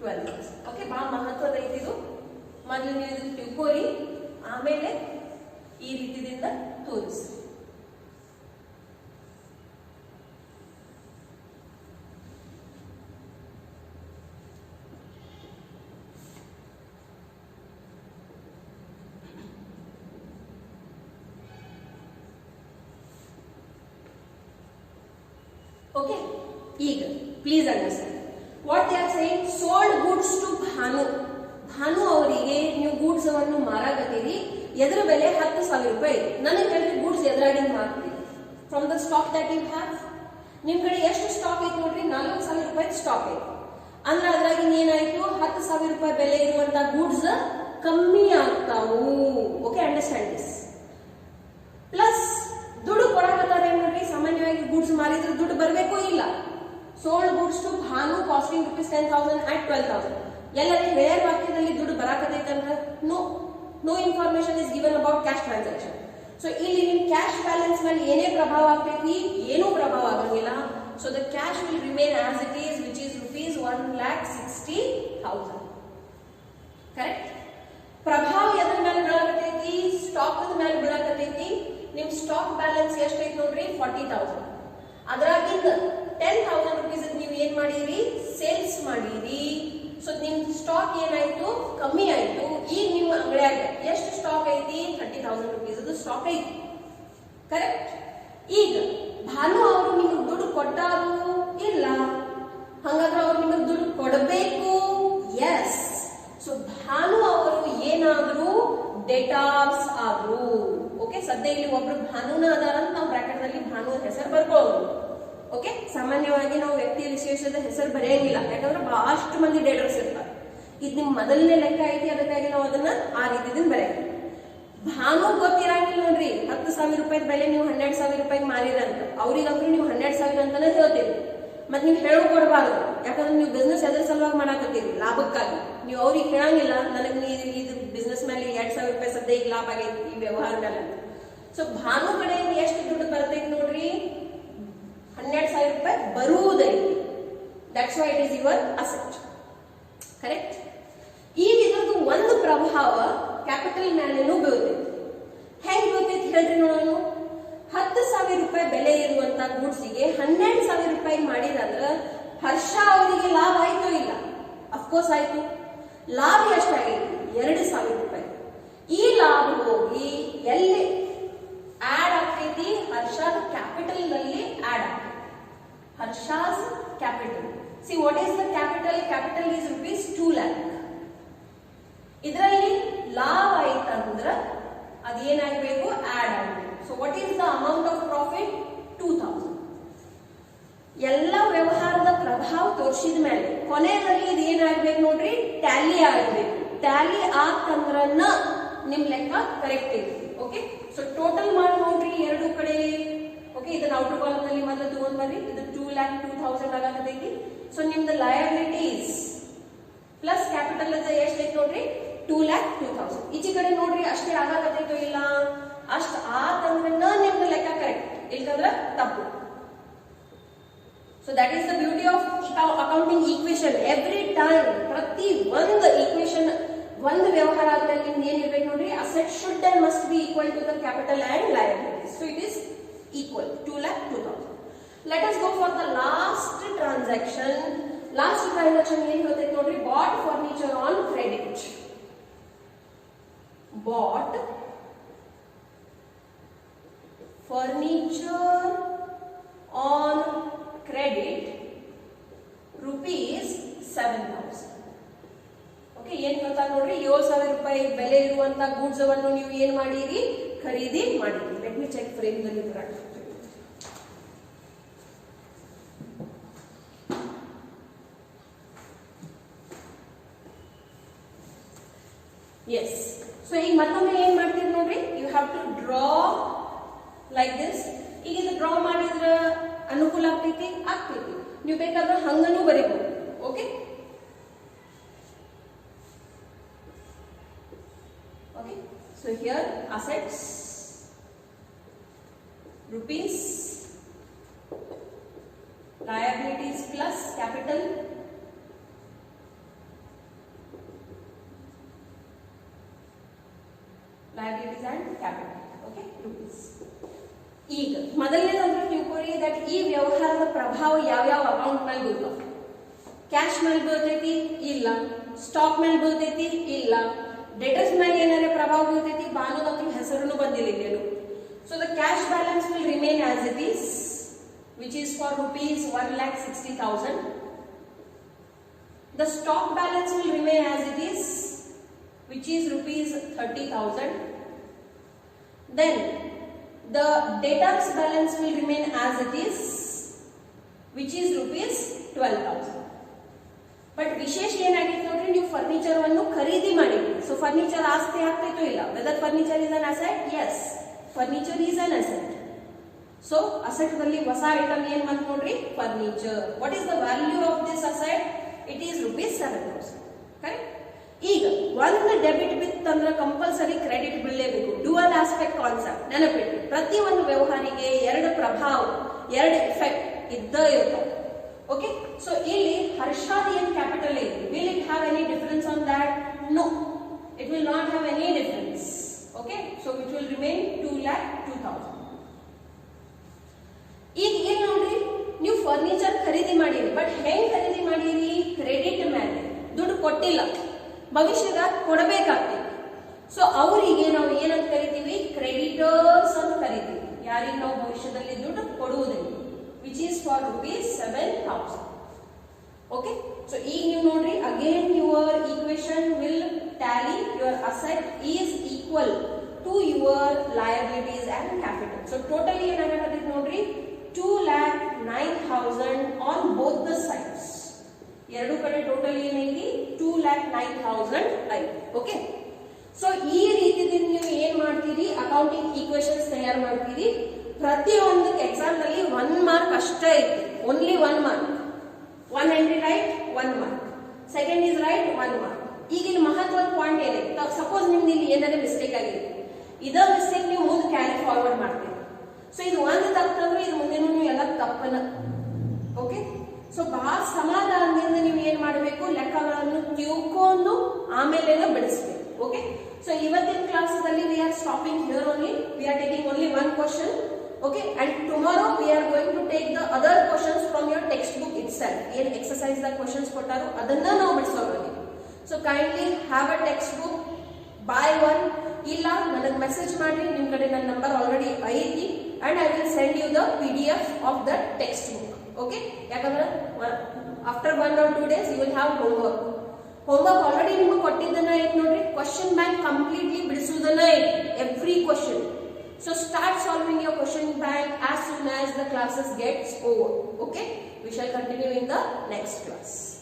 12,000. Okay, ಬಹಳ ಮಹತ್ವದ ಐತಿ ಇದು. ಮೊದಲು ನೀವು ಇದನ್ನ ತಿಳ್ಕೋರಿ, ಆಮೇಲೆ ಈ ರೀತಿಯಿಂದ ತೋರಿಸಿ. Okay, ಈಗ please understand what they are saying. Sold goods to Bhanu, Bhanu ಅವರಿಗೆ ನೀವು ಗೂಡ್ಸ್ ಅನ್ನು ಮಾರಾಕತ್ತೀರಿ, ಎದ್ರ ಬೆಲೆ 10,000 ರೂಪಾಯಿ. ನನಗೆ ಹೇಳ್ರಿ, ಗೂಡ್ಸ್ ಎದ್ರಾಗಿಂದ ಮಾರ್ತೀರಿ, from the stock that you have. ನಿಮ್ ಕಡೆ ಎಷ್ಟು ಸ್ಟಾಕ್ ಐತಿ ನೋಡ್ರಿ, 40,000 ರೂಪಾಯಿ ಸ್ಟಾಕ್ ಐತಿ. ಅಂದ್ರೆ ಅದ್ರಾಗಿಂದ ಏನಾಯ್ತು, 10,000 ರೂಪಾಯಿ ಬೆಲೆ ಇರುವಂತ ಗೂಡ್ಸ್ ಕಮ್ಮಿ ಆಗ್ತಾವು. Okay, understand this. ಪ್ಲಸ್ ದುಡ್ಡು ಕೊಡಕತ್ತಾರೆ ನೋಡ್ರಿ, ಸಾಮಾನ್ಯವಾಗಿ ಗೂಡ್ಸ್ ಮಾರಿದ್ರೆ ದುಡ್ಡು ಬರಬೇಕು ಇಲ್ಲ. Sold goods to Bhanu costing rupees 10,000 at 12,000. ಎಲ್ಲರೂ ಹೇರ್ ವಾಕ್ಯದಲ್ಲಿ ದುಡ್ಡು ಬರಾಕತೈತೆ ಅಂದ್ರೆ no information is given about cash transaction. So ಇಲ್ಲಿ ನಿಮ್ ಕ್ಯಾಶ್ ಬ್ಯಾಲೆನ್ಸ್ ಮೇಲೆ ಏನೇ ಪ್ರಭಾವ ಆಗ್ತೈತಿ, ಏನೂ ಪ್ರಭಾವ ಆಗಂಗಿಲ್ಲ. So the cash will remain as it is, which rupees 1,60,000. Correct. ಪ್ರಭಾವ ಎದ್ರ ಮೇಲೆ ಬೀಳಕತೈತಿ? ಸ್ಟಾಕ್ ಮೇಲೆ ಬೀಳಕತೈತಿ. ನಿಮ್ ಸ್ಟಾಕ್ ಬ್ಯಾಲೆನ್ಸ್ ಎಷ್ಟೈತಿ ನೋಡ್ರಿ? 40,000. ಅದ್ರಾಗಿಂದ 10,000 rupees ನೀವು ಏನ್ ಮಾಡಿರಿ? ಸೇಲ್ಸ್ ಮಾಡಿರಿ. ಸೊ ನಿಮ್ ಸ್ಟಾಕ್ ಏನಾಯ್ತು? ಕಮ್ಮಿ ಆಯ್ತು. ಈಗ ನಿಮ್ಮ ಅಂಗಡಿಯಾಗ ಎಷ್ಟು ಸ್ಟಾಕ್ ಐತಿ? 30,000 rupees ಸ್ಟಾಕ್ ಐತಿ. ಕರೆಕ್ಟ್. ಈಗ ಭಾನು ಅವರು ನಿಮಗೆ ದುಡ್ಡು ಕೊಟ್ಟಾರು? ಇಲ್ಲ. ಹಾಗಾದ್ರೆ ಅವ್ರು ನಿಮಗೆ ದುಡ್ಡು ಕೊಡಬೇಕು? ಎಸ್. ಸೊ ಭಾನು ಅವರು ಏನಾದ್ರು ಡೇಟಾರ್ಸ್ ಆದ್ರು. ಓಕೆ, ಸದ್ಯ ಇಲ್ಲಿ ಒಬ್ರು ಭಾನುನ ಅದಾರ ಅಂತ ನಾವು ಬ್ರಾಕೆಟ್ ನಲ್ಲಿ ಭಾನು ಹೆಸರು ಬರ್ಕೊಳ್ಳೋದು. ಓಕೆ, ಸಾಮಾನ್ಯವಾಗಿ ನಾವು ವ್ಯಕ್ತಿ ವಿಶೇಷದ ಹೆಸರು ಬರೆಯಂಗಿಲ್ಲ, ಯಾಕಂದ್ರೆ ಬಹಳಷ್ಟು ಮಂದಿ ಡೇಟರ್ಸ್ ಇರ್ತಾರೆ. ಇದು ನಿಮ್ ಮೊದಲನೇ ಲೆಕ್ಕ ಐತಿ, ಅದಕ್ಕಾಗಿ ನಾವು ಅದನ್ನ ಆ ರೀತಿದಿಂದ ಬರೆಯಂಗಿಲ್ಲ. ಭಾನು ಗೊತ್ತಿರಂಗಿಲ್ಲ ನೋಡ್ರಿ, 10,000 ರೂಪಾಯಿ ಬೆಲೆ ನೀವು 12,000 ರೂಪಾಯಿ ಮಾರಿರಂತ. ಅವ್ರಿಗಂದ್ರೂ ನೀವು 12,000 ಅಂತಾನೆ ಹೇಳ್ತೀರಿ. ಮತ್ ನೀವು ಹೇಳೋ ಕೊಡಬಾರ್ದು, ಯಾಕಂದ್ರೆ ನೀವು ಬಿಸ್ನೆಸ್ ಎದ್ರ ಸಲುವಾಗಿ ಮಾಡಾಕತ್ತೀರಿ? ಲಾಭಕ್ಕಾಗಿ. ನೀವು ಅವ್ರಿಗೆ ಹೇಳಂಗಿಲ್ಲ ನನಗೆ ಇದು ಬಿಸ್ನೆಸ್ ಮೇಲೆ 2,000 ರೂಪಾಯಿ ಸದ್ಯ ಈಗ ಲಾಭ ಆಗೈತಿ ಈ ವ್ಯವಹಾರ ಮೇಲೆ. ಸೊ ಭಾನು ಕಡೆಯಿಂದ ಎಷ್ಟು ದುಡ್ಡು ಬರ್ತೈತಿ ನೋಡ್ರಿ? 12,000 ರೂಪಾಯಿ ಬರುವುದೈತಿ. That's why it is your asset. Correct. ಈಗ ಇದ್ರದ್ದು ಒಂದು ಪ್ರಭಾವ ಕ್ಯಾಪಿಟಲ್ ಮೇಲೇನೂ ಬೀಳ್ತೈತಿ. ಹೆಂಗ್ ಬೀಳ್ತೈತಿ ಹೇಳ್ರಿ ನೋಡೋಣ. 10,000 ರೂಪಾಯಿ ಬೆಲೆ ಇರುವಂತ ಗೂಡ್ಸಿಗೆ 12,000 ರೂಪಾಯಿ ಮಾಡಿದಂದ್ರ ಹರ್ಷ ಅವರಿಗೆ ಲಾಭ ಆಯ್ತು? ಇಲ್ಲ. ಅಫ್ಕೋರ್ಸ್ ಆಯ್ತು. ಲಾಭ ಎಷ್ಟಾಗೈತಿ? 2,000 ರೂಪಾಯಿ. ಈ ಲಾಭ ಹೋಗಿ ಎಲ್ಲಿ ಆಡ್ ಆಗ್ತೈತಿ? ಹರ್ಷದ ಕ್ಯಾಪಿಟಲ್ ನಲ್ಲಿ ಆಡ್ ಆಗ್ತೈತಿ. Harsha's capital. See what is the capital? Capital is rupees 2 lakh. ಇದರಲ್ಲಿ ಲಾಭ ಆಯ್ತಂದ್ರ ಅದೇನಾಗಬೇಕು? ಆಡ್ ಆಗಬೇಕು. So what is the amount of profit? 2,000. ಎಲ್ಲ ವ್ಯವಹಾರದ ಪ್ರಭಾವ ತೋರಿಸಿದ ಮೇಲೆ ಕೊನೆಯಲ್ಲಿ ಇದು ಏನಾಗ್ಬೇಕು ನೋಡ್ರಿ? ಟ್ಯಾಲಿ ಆಗಬೇಕು. ಟ್ಯಾಲಿ ಆತಂದ್ರನ್ನ ನಿಮ್ ಲೆಕ್ಕ ಕರೆಕ್ಟ್ ಇದೆ. ಓಕೆ, ಸೊ ಟೋಟಲ್ ಮಾಡಿ ನೋಡ್ರಿ ಎರಡು ಕಡೆ. ಓಕೆ, ಇದನ್ನ ಔಟರ್ ಕಾಲಮ್ ನಲ್ಲಿ ಮೊದಲು ತಗೊಂಡ್ ಬರ್ರಿ. ಇದು 2,02,000 ಆಗತೈತಿ. ಸೊ ನಿಮ್ದು ಲಯಬಿಲಿಟೀಸ್ ಪ್ಲಸ್ ಕ್ಯಾಪಿಟಲ್ ಎಷ್ಟೈತಿ ನೋಡ್ರಿ? 2,02,000. ಈಚೆ ಕಡೆ ನೋಡ್ರಿ ಅಷ್ಟೇ ಆಗತೈತೋ ಇಲ್ಲ? ಅಷ್ಟ ಆತಂದ್ರನ್ನ ನಿಮ್ದು ಲೆಕ್ಕ ಕರೆಕ್ಟ್, ಇಲ್ಕಂದ್ರ ತಪ್ಪು. So that is the beauty of accounting equation. Every time ಪ್ರತಿ ಒಂದು ಈಕ್ವೇಶನ್, ಒಂದು ವ್ಯವಹಾರ ಆದ್ಮೇಲೆ ನಿಮ್ದು ಏನಿರ್ಬೇಕು ನೋಡ್ರಿ? Asset should and must be equal to the capital and liabilities. So it is equal 2,02,000. Let us go for the last transaction. Last transaction ಏನು ಹೇಳ್ತೈತೆ ನೋಡ್ರಿ? Bought furniture on credit. Bought furniture on credit rupees 7,000. Okay, ಏನ್ ಹೇಳ್ತಾ ನೋಡ್ರಿ? 7,000 ರೂಪಾಯಿ ಬೆಲೆ ಇರುವಂತ goods ಅನ್ನು ನೀವು ಏನ್ ಮಾಡಿರಿ? ಖರೀದಿ ಮಾಡಿರಿ. ಲೆಟ್ ಮಿ ಚೆಕ್ ಫ್ರೇಮ್ ದಲ್ಲಿ ಕರೆಕ್ಟ್. ಎಸ್. ಸೊ ಈಗ ಮತ್ತೊಮ್ಮೆ ಏನ್ ಮಾಡ್ತೀರಿ ನೋಡ್ರಿ? You have to draw like this. ಈಗ ಇದು ಡ್ರಾ ಮಾಡಿದ್ರ ಅನುಕೂಲ ಆಗ್ತೈತಿ? ಆಗ್ತೈತಿ. ನೀವು ಬೇಕಾದ್ರೆ ಹಂಗನೂ ಬರೀಬಹುದು. Okay, okay, so here assets rupees, liabilities plus capital, liabilities and capital. Okay, rupees. ಈಗ ಮೊದಲನೇದಂದ್ರೆ ತಿಳ್ಕೊರಿ ದಟ್ ಈ ವ್ಯವಹಾರದ ಪ್ರಭಾವ ಯಾವ್ಯಾವ ಅಕೌಂಟ್ ಮೇಲೆ ಬೀಳ್ತಾವ? ಕ್ಯಾಶ್ ಮೇಲೆ ಬೀಳ್ತೈತಿ? ಇಲ್ಲ. ಸ್ಟಾಕ್ ಮೇಲೆ ಬೀಳ್ತೈತಿ? ಇಲ್ಲ. ಡೆಟರ್ಸ್ ಮೇಲೆ ಏನಾದ್ರೆ ಪ್ರಭಾವ ಬೀಳ್ತೈತಿ? ಭಾನುದಂತೂ ಹೆಸರನ್ನು ಬಂದಿಲ್ಲ ಇಲ್ಲೇನು. So the cash balance will remain as it is, which is for rupees 1,60,000. The stock balance will remain as it is, which is rupees 30,000. Then the debtors balance will remain as it is, which is rupees 12,000. But ವಿಶೇಷ ಏನಾಗಿತ್ತು ನೋಡ್ರಿ? ನೀವು furniture ಅನ್ನು ಖರೀದಿ ಮಾಡಿದ್ರಿ. So furniture ಆಸ್ತಿ ಆಗ್ತೈತೋ ಇಲ್ಲ? Whether furniture is an asset? Yes, furniture is an asset. So asset ದಲ್ಲಿ ಹೊಸ ಐಟಮ್ ಏನ್ ಬಂತು ನೋಡ್ರಿ? Furniture. What is the value of this asset? It is rupees 7,000. Correct. ಈಗ ಒಂದು ಡೆಬಿಟ್ ಬಿತ್ತಂದ್ರೆ ಕಂಪಲ್ಸರಿ ಕ್ರೆಡಿಟ್ ಬೀಳಲೇಬೇಕು. ಡ್ಯುಯಲ್ ಆಸ್ಪೆಕ್ಟ್ ಕಾನ್ಸೆಪ್ಟ್ ನೆನಪಿಟ್ರಿ. ಪ್ರತಿ ಒಂದು ವ್ಯವಹಾರಿಗೆ ಎರಡು ಪ್ರಭಾವ, ಎರಡು ಎಫೆಕ್ಟ್ ಇದ್ದ ಇರ್ತಾವ. ಓಕೆ, ಸೊ ಇಲ್ಲಿ ಹರ್ಷದ ಅಲ್ಲೇ ಇದೆ. Will it have any difference on that? No, it will not have any difference. Okay, so it will remain 2,02,000. ಈಗ ಏನ್ ನೋಡ್ರಿ, ನೀವು ಫರ್ನಿಚರ್ ಖರೀದಿ ಮಾಡಿರಿ, ಬಟ್ ಹೆಂಗ್ ಖರೀದಿ ಮಾಡಿರಿ? ಕ್ರೆಡಿಟ್ ಮೇಲೆ, ದುಡ್ಡು ಕೊಟ್ಟಿಲ್ಲ, ಭವಿಷ್ಯದಾಗ ಕೊಡಬೇಕಾಗ್ತದೆ. ಸೊ ಅವರಿಗೆ ನಾವು ಏನಂತ ಕರಿತೀವಿ? ಕ್ರೆಡಿಟರ್ಸ್ ಅಂತ ಕರಿತೀವಿ. ಯಾರಿಗೆ ನಾವು ಭವಿಷ್ಯದಲ್ಲಿ ದುಡ್ಡು ಕೊಡುವುದಿಲ್ಲ, which is for ₹7,000. Okay, so ಈಗ ನೀವು ನೋಡ್ರಿ, again your equation will tally. Your asset is equal to your liabilities and capital. So totally ಏನಾಗತ್ತೆ ನೋಡ್ರಿ, 2,09,000 ಆನ್ ಬೋತ್ ದ ಸೈಡ್ಸ್. ಎರಡು ಕಡೆ ಟೋಟಲ್ ಏನೈತಿ? 2,09,000 ಐತಿ. ಓಕೆ, ಸೊ ಈ ರೀತಿಯಿಂದ ನೀವು ಏನ್ ಮಾಡ್ತೀರಿ? ಅಕೌಂಟಿಂಗ್ ಈಕ್ವೇಶನ್ಸ್ ತಯಾರು ಮಾಡ್ತೀರಿ. ಪ್ರತಿಯೊಂದು ಎಕ್ಸಾಮ್ ನಲ್ಲಿ 1 ಮಾರ್ಕ್ ಅಷ್ಟೇ ಐತಿ, only 1 mark. 1 entry right, 1 mark. Second is right, 1 mark. ಈಗ ಇಲ್ಲಿ ಮಹತ್ವದ ಪಾಯಿಂಟ್ ಏನೈತಿ? ಸಪೋಸ್ ನಿಮ್ದು ಇಲ್ಲಿ ಏನಾದ್ರೆ ಮಿಸ್ಟೇಕ್ ಆಗಿದೆ, ಇದ ಮಿಸ್ಟೇಕ್ ನೀವು ಮುಂದೆ ಕ್ಯಾರಿ ಫಾರ್ವರ್ಡ್ ಮಾಡ್ತೀರಿ. ಸೊ ಇದು ಒಂದು ತಪ್ಪಂದ್ರೆ ಇದು ಮುಂದೆ ನೀವು ಎಲ್ಲ ತಪ್ಪನ. ಓಕೆ, ಸೊ ಬಹಳ ಸಮಾಧಾನದಿಂದ ನೀವು ಏನ್ ಮಾಡಬೇಕು? ಲೆಕ್ಕಗಳನ್ನು ತಿಳ್ಕೊಂಡು ಆಮೇಲೆ ಬಿಡಿಸ್ಬೇಕು. ಓಕೆ, ಸೊ ಇವತ್ತಿನ ಕ್ಲಾಸಲ್ಲಿ we are stopping here only. We are taking only 1 question. Okay, and tomorrow we are going to take the other questions from your textbook itself. ಏನು exercise the questions ಕೊಟ್ಟಾರೋ ಅದನ್ನ ನಾವು ಬಿಡಿಸೋಣ. So kindly have a textbook, buy one. ಇಲ್ಲ ನನಗೆ message ಮಾಡಿ, ನಿಮ್ಮ ಕಡೆ ನನ್ನ number already ಐತಿ, and I will send you the PDF of that textbook. Okay, ಯಾಕಂದ್ರೆ after 1 or 2 days you will have homework. Homework already ನಿಮಗೆ ಕೊಟ್ಟಿದ್ದನ್ನ ಐತಿ ನೋಡ್ರಿ. ಕ್ವಶನ್ ಬ್ಯಾಂಕ್ ಕಂಪ್ಲೀಟ್ಲಿ ಬಿಡಿಸುವುದನ್ನ ಐತಿ, every question. So start solving your question bank as soon as the classes gets over. Okay, we shall continue in the next class.